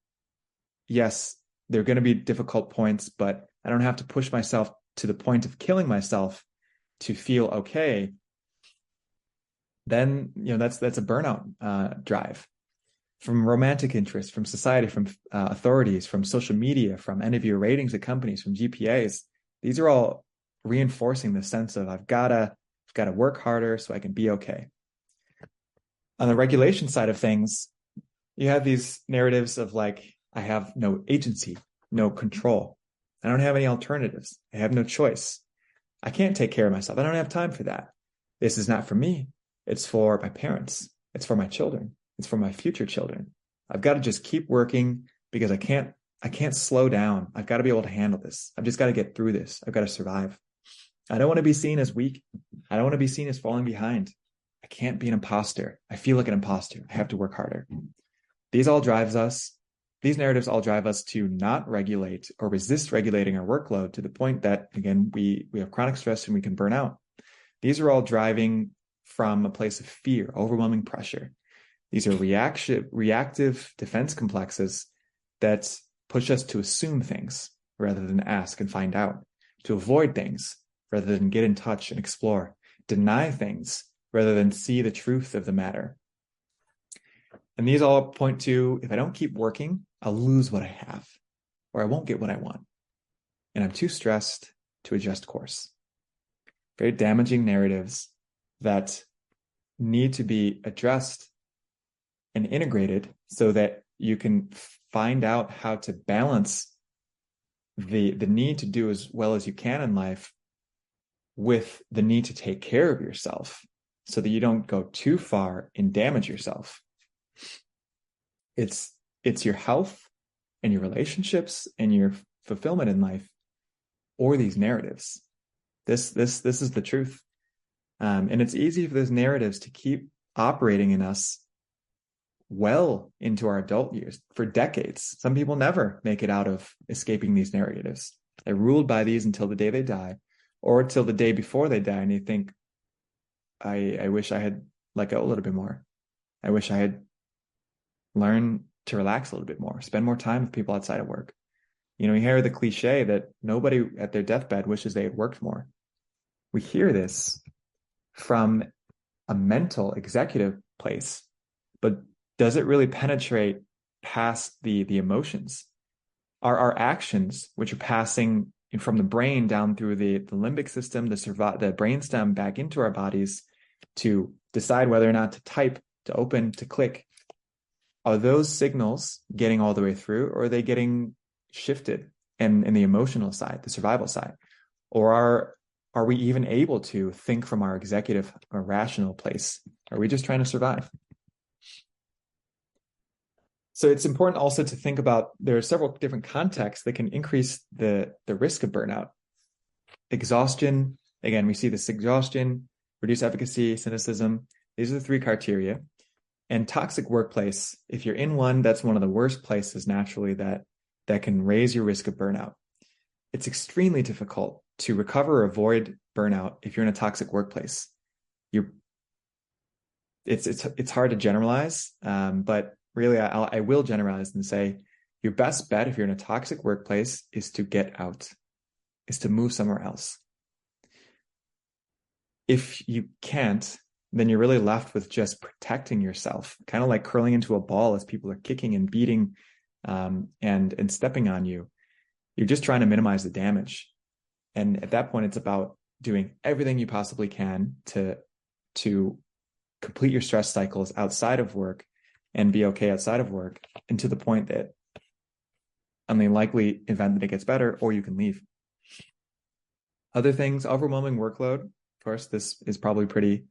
yes, there are going to be difficult points, but I don't have to push myself to the point of killing myself to feel okay, then, that's a burnout drive. From romantic interests, from society, from authorities, from social media, from any of your ratings at companies, from GPAs, these are all reinforcing the sense of I've got to work harder so I can be okay. On the regulation side of things, you have these narratives of like, I have no agency, no control. I don't have any alternatives. I have no choice. I can't take care of myself. I don't have time for that. This is not for me. It's for my parents. It's for my children. It's for my future children. I've got to just keep working because I can't slow down. I've got to be able to handle this. I've just got to get through this. I've got to survive. I don't want to be seen as weak. I don't want to be seen as falling behind. I can't be an imposter. I feel like an imposter. I have to work harder. These narratives all drive us to not regulate or resist regulating our workload to the point that, again, we have chronic stress and we can burn out. These are all driving from a place of fear, overwhelming pressure. These are reactive defense complexes that push us to assume things rather than ask and find out, to avoid things rather than get in touch and explore, deny things rather than see the truth of the matter. And these all point to, if I don't keep working, I'll lose what I have, or I won't get what I want. And I'm too stressed to adjust course. Very damaging narratives that need to be addressed and integrated so that you can find out how to balance the need to do as well as you can in life with the need to take care of yourself so that you don't go too far and damage yourself. It's your health and your relationships and your fulfillment in life, or these narratives. This is the truth. And it's easy for those narratives to keep operating in us well into our adult years, for decades. Some people never make it out of escaping these narratives. They're ruled by these until the day they die, or till the day before they die, and you think, I wish I had let go a little bit more. I wish I had learned to relax a little bit more, spend more time with people outside of work. You hear the cliche that nobody at their deathbed wishes they had worked more. We hear this from a mental executive place, but does it really penetrate past the emotions? Are our actions, which are passing from the brain down through the limbic system, the brainstem back into our bodies to decide whether or not to type, to open, to click, are those signals getting all the way through, or are they getting shifted in the emotional side, the survival side? Or are we even able to think from our executive or rational place? Are we just trying to survive? So it's important also to think about, there are several different contexts that can increase the risk of burnout. Exhaustion, again, we see this exhaustion, reduced efficacy, cynicism. These are the three criteria. And toxic workplace, if you're in one, that's one of the worst places naturally that can raise your risk of burnout. It's extremely difficult to recover or avoid burnout if you're in a toxic workplace. It's hard to generalize, but really I will generalize and say your best bet if you're in a toxic workplace is to get out, is to move somewhere else. If you can't, then you're really left with just protecting yourself, kind of like curling into a ball as people are kicking and beating and stepping on you. You're just trying to minimize the damage. And at that point, it's about doing everything you possibly can to complete your stress cycles outside of work and be okay outside of work, and to the point that on the likely event that it gets better, or you can leave. Other things, overwhelming workload. Of course, this is probably pretty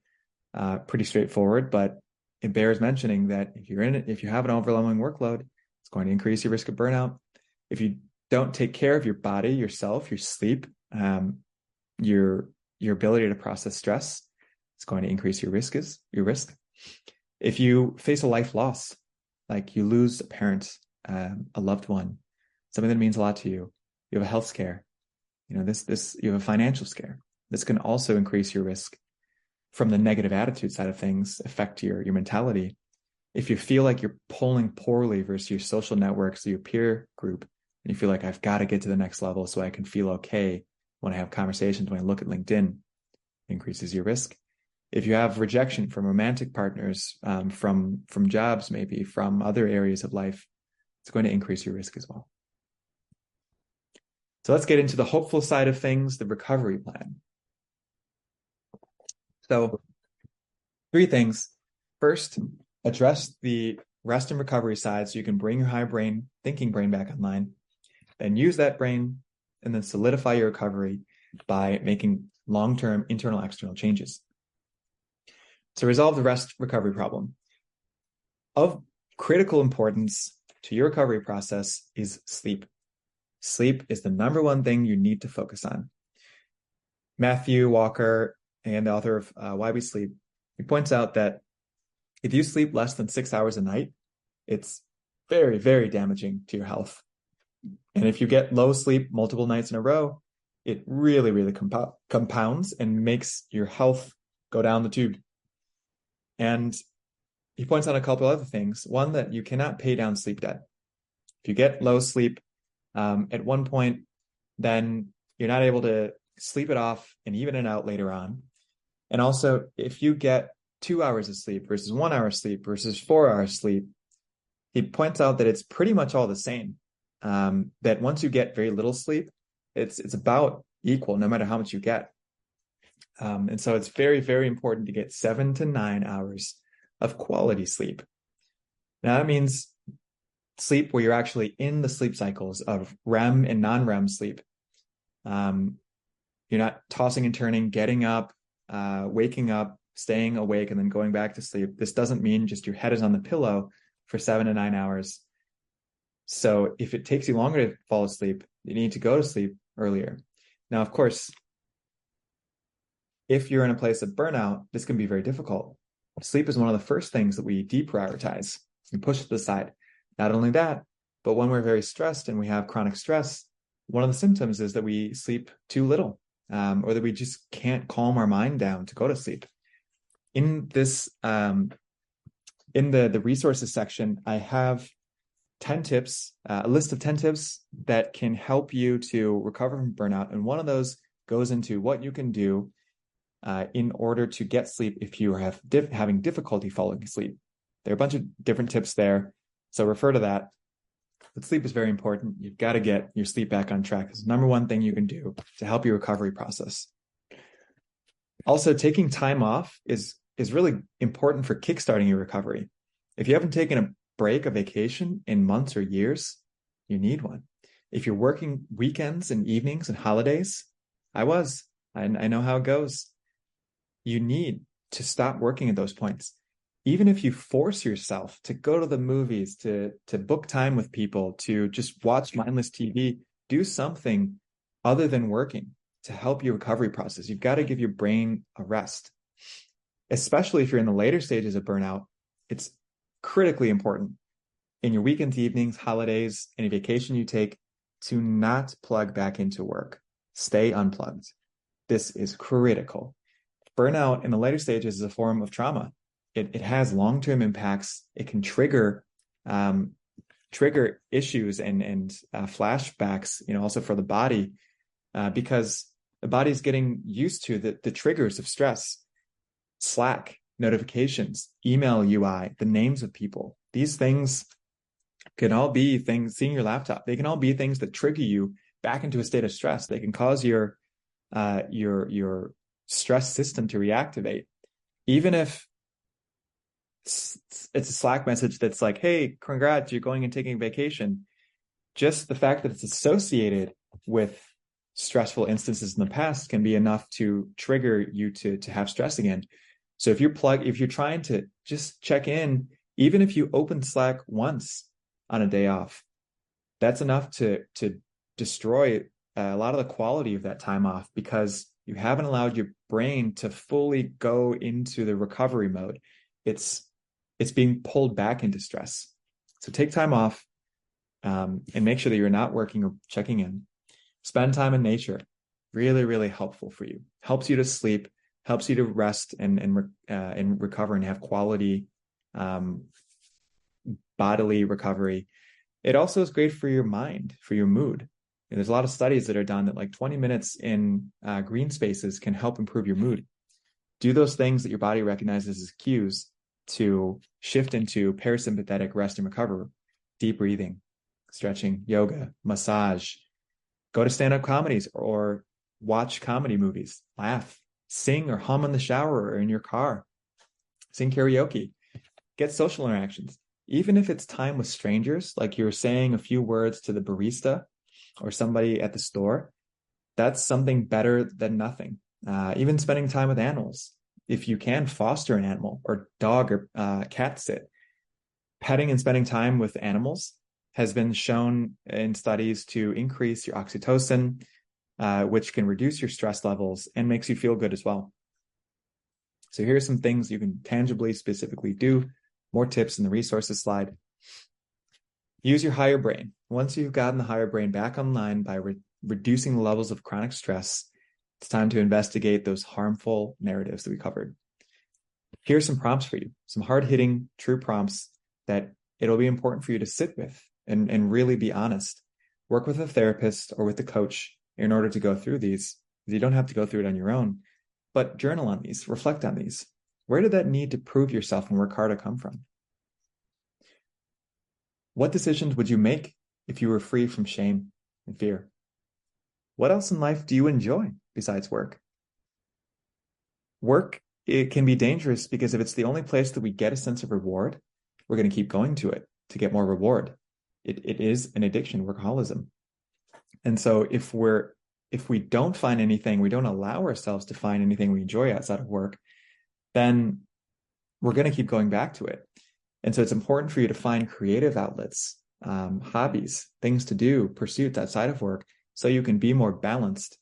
straightforward, but it bears mentioning that if you have an overwhelming workload, it's going to increase your risk of burnout. If you don't take care of your body, yourself, your sleep, your ability to process stress, it's going to increase your risk. If you face a life loss, like you lose a parent, a loved one, something that means a lot to you, you have a health scare, you have a financial scare. This can also increase your risk from the negative attitude side of things, affect your mentality. If you feel like you're polling poorly versus your social networks, your peer group, and you feel like I've got to get to the next level so I can feel okay when I have conversations, when I look at LinkedIn, increases your risk. If you have rejection from romantic partners, from jobs, maybe from other areas of life, it's going to increase your risk as well. So let's get into the hopeful side of things, the recovery plan. So 3 things. First, address the rest and recovery side so you can bring your high brain, thinking brain back online. Then use that brain and then solidify your recovery by making long-term internal, external changes. To resolve the rest recovery problem, of critical importance to your recovery process is sleep. Sleep is the number one thing you need to focus on. Matthew Walker, and the author of Why We Sleep, he points out that if you sleep less than 6 hours a night, it's very, very damaging to your health. And if you get low sleep multiple nights in a row, it really, really compounds and makes your health go down the tube. And he points out a couple other things. One, that you cannot pay down sleep debt. If you get low sleep at one point, then you're not able to sleep it off and even it out later on. And also, if you get 2 hours of sleep versus 1 hour sleep versus 4 hours sleep, he points out that it's pretty much all the same. That once you get very little sleep, it's about equal no matter how much you get. And so it's very, very important to get 7 to 9 hours of quality sleep. Now that means sleep where you're actually in the sleep cycles of REM and non-REM sleep. You're not tossing and turning, getting up, waking up, staying awake, and then going back to sleep. This doesn't mean just your head is on the pillow for 7 to 9 hours. So if it takes you longer to fall asleep, you need to go to sleep earlier. Now, of course, if you're in a place of burnout, this can be very difficult. Sleep is one of the first things that we deprioritize and push to the side. Not only that, but when we're very stressed and we have chronic stress, one of the symptoms is that we sleep too little, or that we just can't calm our mind down to go to sleep. In this, in the resources section, I have 10 tips, a list of 10 tips that can help you to recover from burnout. And one of those goes into what you can do in order to get sleep if you are having difficulty falling asleep. There are a bunch of different tips there, so refer to that. But sleep is very important. You've got to get your sleep back on track. It's the number one thing you can do to help your recovery process. Also, taking time off is really important for kickstarting your recovery. If you haven't taken a break, a vacation in months or years, you need one. If you're working weekends and evenings and holidays, I know how it goes. You need to stop working at those points. Even if you force yourself to go to the movies, to book time with people, to just watch mindless TV, do something other than working to help your recovery process. You've got to give your brain a rest. Especially if you're in the later stages of burnout, it's critically important in your weekends, evenings, holidays, any vacation you take to not plug back into work. Stay unplugged. This is critical. Burnout in the later stages is a form of trauma. It has long-term impacts. It can trigger issues and flashbacks, also for the body, because the body's getting used to the triggers of stress. Slack, notifications, email UI, the names of people. These things can all be things, seeing your laptop, they can all be things that trigger you back into a state of stress. They can cause your stress system to reactivate. Even if it's a Slack message that's like, hey, congrats, you're going and taking a vacation. Just the fact that it's associated with stressful instances in the past can be enough to trigger you to have stress again. So if you're trying to just check in, even if you open Slack once on a day off, that's enough to destroy a lot of the quality of that time off, because you haven't allowed your brain to fully go into the recovery mode. It's being pulled back into stress. So take time off, and make sure that you're not working or checking in. Spend time in nature. Really, really helpful for you. Helps you to sleep, helps you to rest and recover and have quality bodily recovery. It also is great for your mind, for your mood. And there's a lot of studies that are done that like 20 minutes in green spaces can help improve your mood. Do those things that your body recognizes as cues to shift into parasympathetic rest and recover. Deep breathing, stretching, yoga, massage. Go to stand-up comedies or watch comedy movies. Laugh, sing or hum in the shower or in your car. Sing karaoke. Get social interactions. Even if it's time with strangers, like you're saying a few words to the barista or somebody at the store, that's something better than nothing. Even spending time with animals. If you can, foster an animal or dog or cat sit. Petting and spending time with animals has been shown in studies to increase your oxytocin, which can reduce your stress levels and makes you feel good as well. So here are some things you can tangibly, specifically do. More tips in the resources slide. Use your higher brain. Once you've gotten the higher brain back online by reducing the levels of chronic stress, it's time to investigate those harmful narratives that we covered. Here are some prompts for you, some hard-hitting, true prompts that it'll be important for you to sit with and really be honest. Work with a therapist or with a coach in order to go through these. You don't have to go through it on your own, but journal on these, reflect on these. Where did that need to prove yourself and work harder come from? What decisions would you make if you were free from shame and fear? What else in life do you enjoy besides work? Work, it can be dangerous because if it's the only place that we get a sense of reward, we're going to keep going to it to get more reward. It is an addiction, workaholism. And so if we don't find anything, we don't allow ourselves to find anything we enjoy outside of work, then we're going to keep going back to it. And so it's important for you to find creative outlets, hobbies, things to do, pursuits outside of work, so you can be more balanced,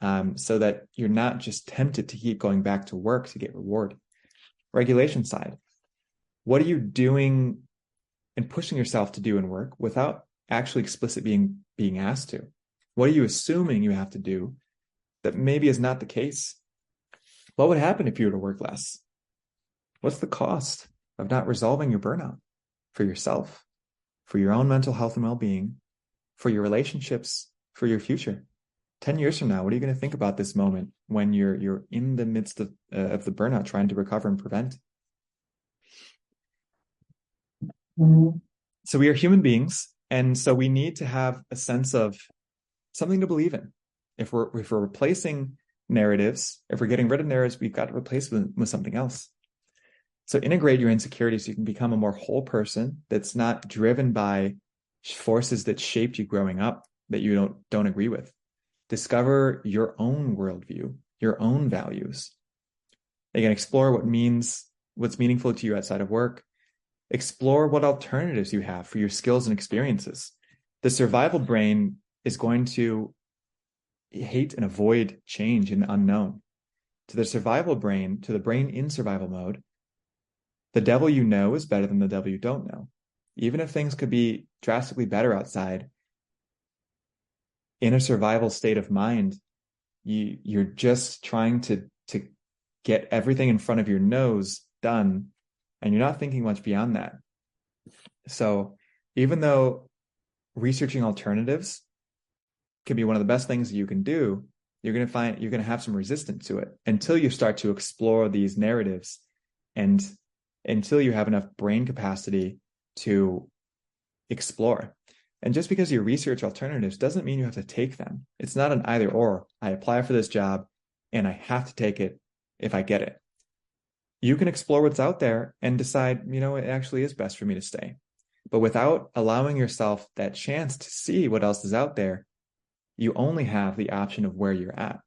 so that you're not just tempted to keep going back to work to get reward. Regulation side. What are you doing and pushing yourself to do in work without actually explicitly being asked to? What are you assuming you have to do that maybe is not the case? What would happen if you were to work less? What's the cost of not resolving your burnout for yourself, for your own mental health and well-being, for your relationships, for your future? 10 years from now, what are you going to think about this moment when you're in the midst of the burnout, trying to recover and prevent? So we are human beings, and so we need to have a sense of something to believe in. If we're replacing narratives, if we're getting rid of narratives, we've got to replace them with something else. So integrate your insecurities so you can become a more whole person that's not driven by forces that shaped you growing up that you don't agree with. Discover your own worldview, your own values. Again, explore what's meaningful to you outside of work. Explore what alternatives you have for your skills and experiences. The survival brain is going to hate and avoid change and unknown. To the survival brain, to the brain in survival mode, the devil you know is better than the devil you don't know. Even if things could be drastically better outside, in a survival state of mind, you're just trying to get everything in front of your nose done, and you're not thinking much beyond that. So even though researching alternatives can be one of the best things that you can do, you're going to have some resistance to it until you start to explore these narratives and until you have enough brain capacity to explore. And just because you research alternatives doesn't mean you have to take them. It's not an either or. I apply for this job and I have to take it if I get it. You can explore what's out there and decide, it actually is best for me to stay. But without allowing yourself that chance to see what else is out there, you only have the option of where you're at.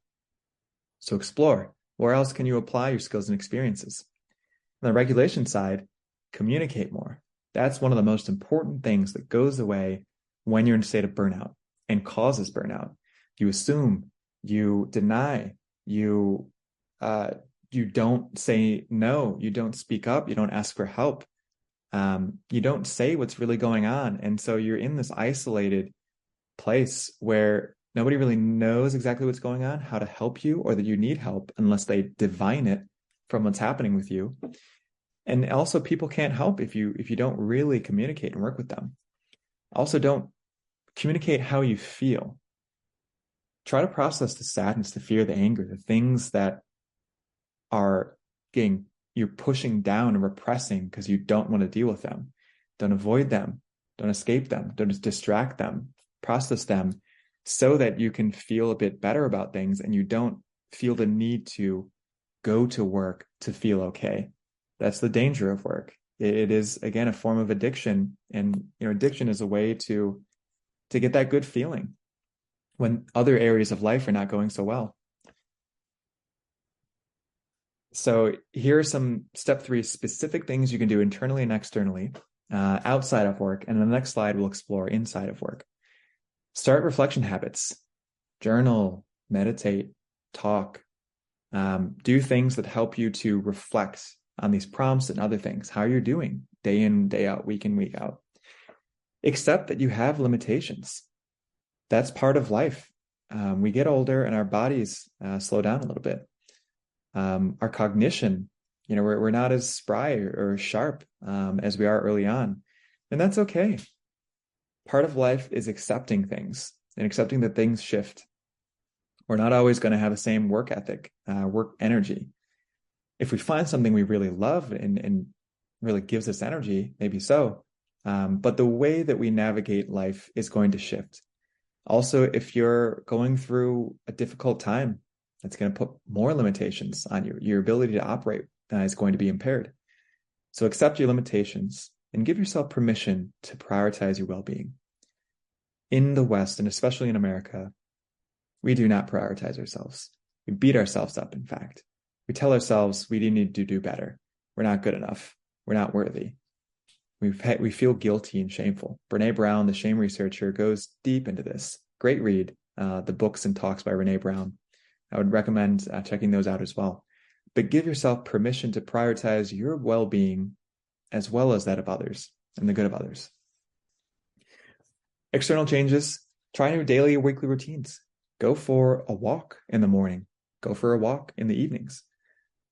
So explore. Where else can you apply your skills and experiences? On the regulation side, communicate more. That's one of the most important things that goes away when you're in a state of burnout and causes burnout. You assume, you deny, you don't say no, you don't speak up, you don't ask for help, you don't say what's really going on. And so you're in this isolated place where nobody really knows exactly what's going on, how to help you, or that you need help unless they divine it from what's happening with you. And also people can't help if you don't really communicate and work with them. Also, don't communicate how you feel. Try to process the sadness, the fear, the anger, the things that are you're pushing down and repressing because you don't want to deal with them. Don't avoid them. Don't escape them. Don't distract them. Process them so that you can feel a bit better about things and you don't feel the need to go to work to feel okay. That's the danger of work. It is, again, a form of addiction. And addiction is a way to get that good feeling when other areas of life are not going so well. So here are some step 3 specific things you can do internally and externally outside of work. And in the next slide, we'll explore inside of work. Start reflection habits. Journal, meditate, talk. Do things that help you to reflect on these prompts and other things, how you're doing day in, day out, week in, week out. Accept that you have limitations. That's part of life. We get older and our bodies slow down a little bit. Our cognition, we're not as spry or sharp as we are early on. And that's okay. Part of life is accepting things and accepting that things shift. We're not always going to have the same work ethic, work energy. If we find something we really love and really gives us energy, maybe so. But the way that we navigate life is going to shift. Also, if you're going through a difficult time, that's going to put more limitations on you. Your ability to operate is going to be impaired. So accept your limitations and give yourself permission to prioritize your well-being. In the West, and especially in America, we do not prioritize ourselves. We beat ourselves up, in fact. We tell ourselves we need to do better. We're not good enough. We're not worthy. We feel guilty and shameful. Brené Brown, the shame researcher, goes deep into this. Great read, the books and talks by Brené Brown. I would recommend checking those out as well. But give yourself permission to prioritize your well-being as well as that of others and the good of others. External changes, try new daily or weekly routines. Go for a walk in the morning. Go for a walk in the evenings.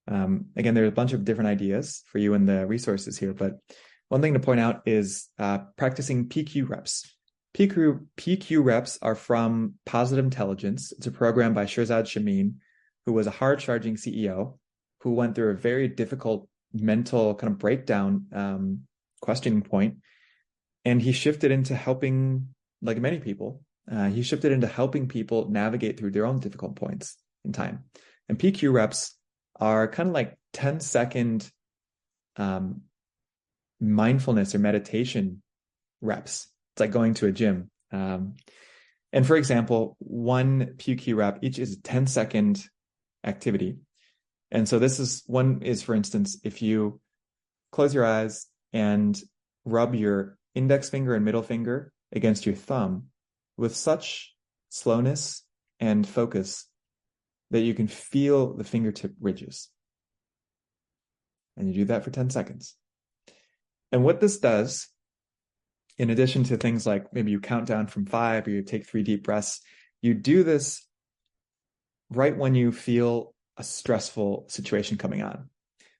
Again, there are a bunch of different ideas for you in the resources here, but one thing to point out is practicing PQ reps. PQ reps are from Positive Intelligence. It's a program by Shirzad Chamine, who was a hard-charging CEO who went through a very difficult mental kind of breakdown questioning point. And he shifted into helping, like many people, he shifted into helping people navigate through their own difficult points in time. And PQ reps are kind of like 10-second mindfulness or meditation reps. It's like going to a gym. And for example, one PQ rep, each is a 10-second activity. And so one is, for instance, if you close your eyes and rub your index finger and middle finger against your thumb with such slowness and focus that you can feel the fingertip ridges. And you do that for 10 seconds. And what this does, in addition to things like maybe you count down from 5 or you take 3 deep breaths, you do this right when you feel a stressful situation coming on.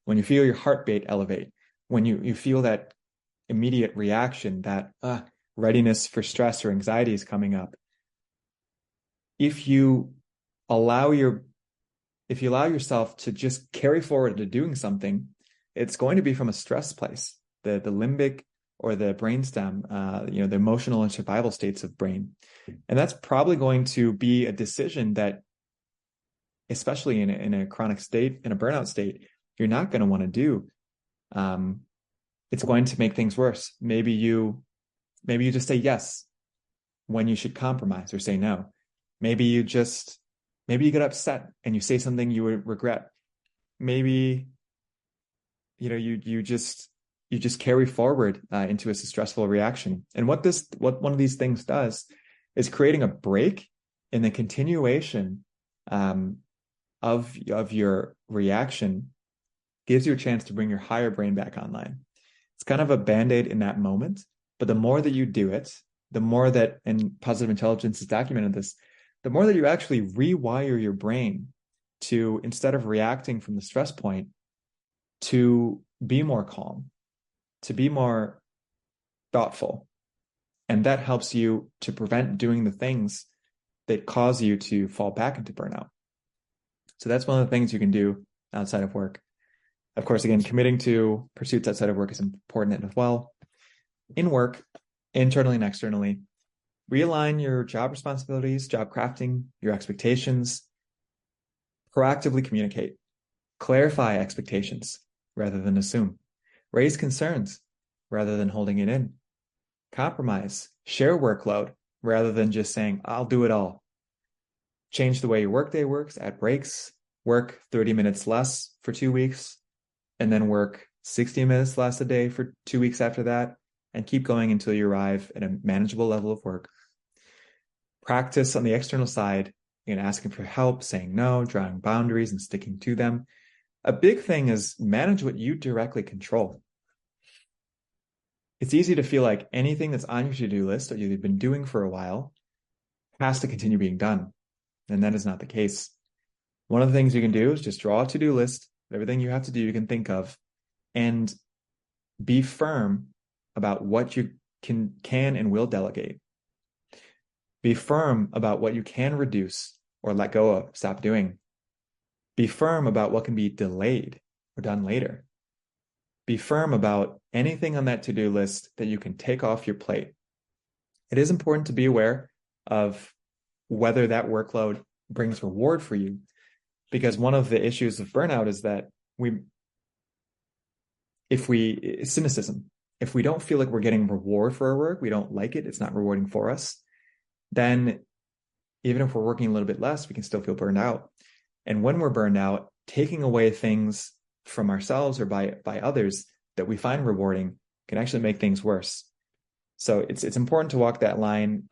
When you feel your heartbeat elevate, when you feel that immediate reaction, that readiness for stress or anxiety is coming up. If you allow yourself to just carry forward to doing something, it's going to be from a stress place. The limbic or the brainstem, the emotional and survival states of brain. And that's probably going to be a decision that, especially in a chronic state, in a burnout state, you're not going to want to do. It's going to make things worse. Maybe you just say yes when you should compromise or say no. Maybe you get upset and you say something you would regret maybe, you just carry forward into a stressful reaction. And what one of these things does is creating a break in the continuation of your reaction gives you a chance to bring your higher brain back online. It's kind of a band-aid in that moment, but the more that you do it, the more that, and positive intelligence has documented this, the more that you actually rewire your brain to, instead of reacting from the stress point, to be more calm, to be more thoughtful. And that helps you to prevent doing the things that cause you to fall back into burnout. So that's one of the things you can do outside of work. Of course, again, committing to pursuits outside of work is important as well. In work, internally and externally, realign your job responsibilities, job crafting, your expectations, proactively communicate, clarify expectations rather than assume, raise concerns rather than holding it in, compromise, share workload rather than just saying, I'll do it all. Change the way your workday works, add breaks, work 30 minutes less for 2 weeks, and then work 60 minutes less a day for 2 weeks after that, and keep going until you arrive at a manageable level of work. Practice on the external side, asking for help, saying no, drawing boundaries and sticking to them. A big thing is manage what you directly control. It's easy to feel like anything that's on your to-do list or you've been doing for a while has to continue being done. And that is not the case. One of the things you can do is just draw a to-do list of everything you have to do you can think of, and be firm about what you can and will delegate. Be firm about what you can reduce or let go of, stop doing. Be firm about what can be delayed or done later. Be firm about anything on that to-do list that you can take off your plate. It is important to be aware of whether that workload brings reward for you, because one of the issues of burnout is that cynicism. If we don't feel like we're getting reward for our work, we don't like it, it's not rewarding for us, then even if we're working a little bit less, we can still feel burned out. And when we're burned out, taking away things from ourselves or by others that we find rewarding can actually make things worse. So it's important to walk that line.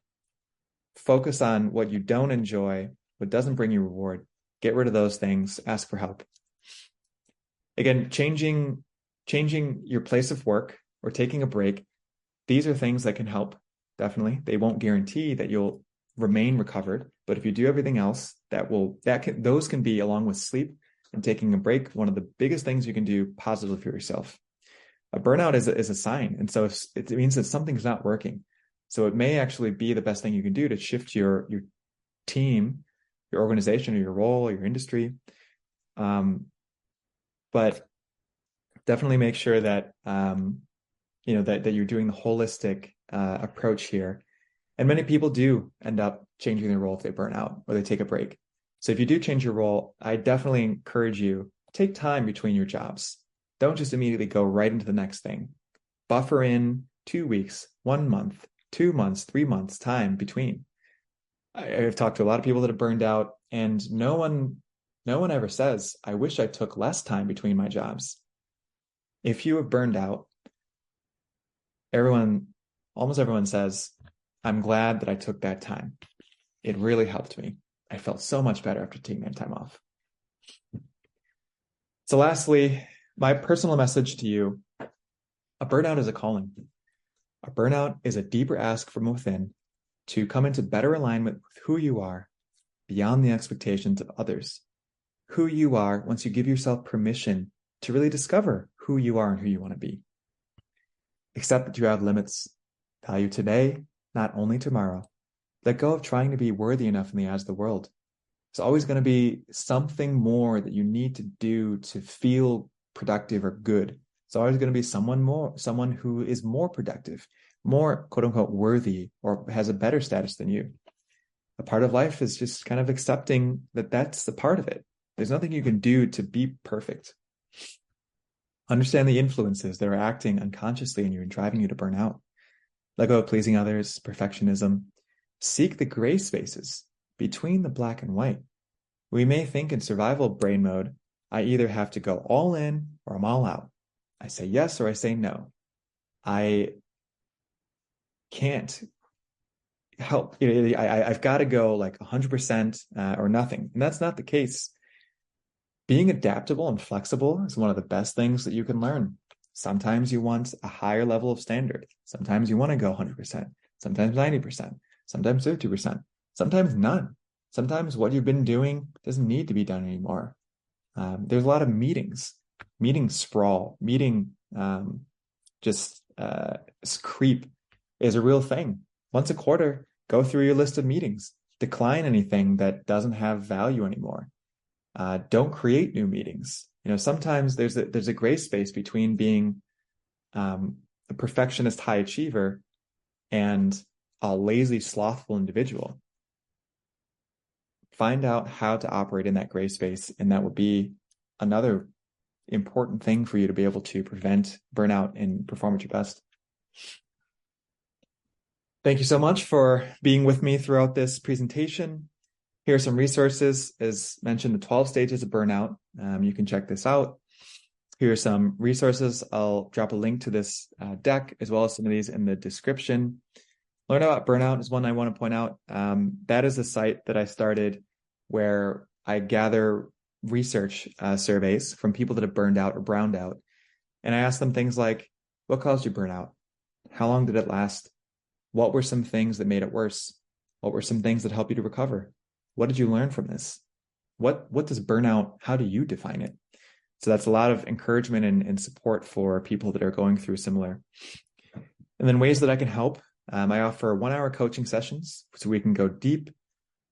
Focus on what you don't enjoy, what doesn't bring you reward. Get rid of those things. Ask for help. Again, changing your place of work or taking a break, these are things that can help, definitely. They won't guarantee that you'll remain recovered, but if you do everything else, those can be, along with sleep and taking a break, one of the biggest things you can do positively for yourself. A burnout is a sign, and so it means that something's not working. So it may actually be the best thing you can do to shift your team, your organization, or your role, or your industry. But definitely make sure that that you're doing the holistic approach here. And many people do end up changing their role if they burn out or they take a break. So if you do change your role, I definitely encourage you, take time between your jobs. Don't just immediately go right into the next thing. Buffer in 2 weeks, 1 month, 2 months, 3 months time between. I've talked to a lot of people that have burned out, and no one ever says, I wish I took less time between my jobs. If you have burned out, almost everyone says, I'm glad that I took that time. It really helped me. I felt so much better after taking that time off. So lastly, my personal message to you, a burnout is a calling. A burnout is a deeper ask from within to come into better alignment with who you are beyond the expectations of others. Who you are once you give yourself permission to really discover who you are and who you want to be. Accept that you have limits. Value today, not only tomorrow. Let go of trying to be worthy enough in the eyes of the world. There's always going to be something more that you need to do to feel productive or good. It's always going to be someone who is more productive, more quote unquote worthy, or has a better status than you. A part of life is just kind of accepting that that's the part of it. There's nothing you can do to be perfect. Understand the influences that are acting unconsciously in you and driving you to burn out. Let go of pleasing others, perfectionism. Seek the gray spaces between the black and white. We may think in survival brain mode I either have to go all in or I'm all out. I say yes or I say no. I can't help. I've got to go like 100% or nothing. And that's not the case. Being adaptable and flexible is one of the best things that you can learn. Sometimes you want a higher level of standard. Sometimes you want to go 100%, sometimes 90%, sometimes 50%, sometimes none. Sometimes what you've been doing doesn't need to be done anymore. There's a lot of meeting sprawl, just creep is a real thing. Once a quarter, go through your list of meetings, decline anything that doesn't have value anymore. Don't create new meetings. Sometimes there's a gray space between being a perfectionist high achiever and a lazy, slothful individual. Find out how to operate in that gray space, and that would be another important thing for you to be able to prevent burnout and perform at your best. Thank you so much for being with me throughout this presentation. Here are some resources. As mentioned, the 12 stages of burnout. You can check this out. Here are some resources. I'll drop a link to this deck as well as some of these in the description. Learn About Burnout is one I want to point out. That is a site that I started where I gather research surveys from people that have burned out or browned out. And I ask them things like, what caused you burnout? How long did it last? What were some things that made it worse? What were some things that helped you to recover? What did you learn from this? What does burnout, how do you define it? So that's a lot of encouragement and support for people that are going through similar. And then ways that I can help. I offer 1-hour coaching sessions so we can go deep.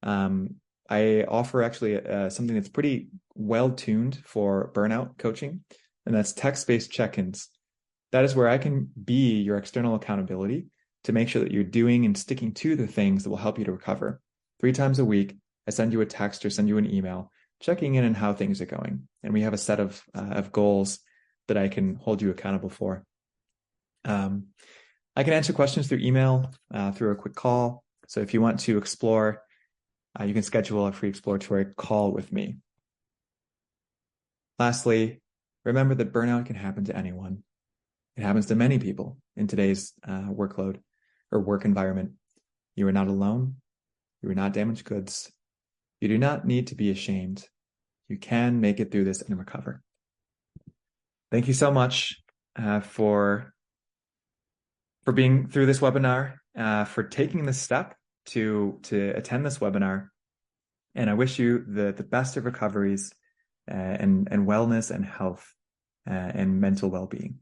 I offer actually something that's pretty well tuned for burnout coaching, and that's text-based check-ins. That is where I can be your external accountability to make sure that you're doing and sticking to the things that will help you to recover. 3 times a week, I send you a text or send you an email checking in on how things are going. And we have a set of goals that I can hold you accountable for. I can answer questions through email, through a quick call. So if you want to explore, you can schedule a free exploratory call with me. Lastly, remember that burnout can happen to anyone. It happens to many people in today's workload or work environment. You are not alone. You are not damaged goods. You do not need to be ashamed. You can make it through this and recover. Thank you so much for being through this webinar, for taking this step to attend this webinar. And I wish you the best of recoveries and wellness and health and mental well-being.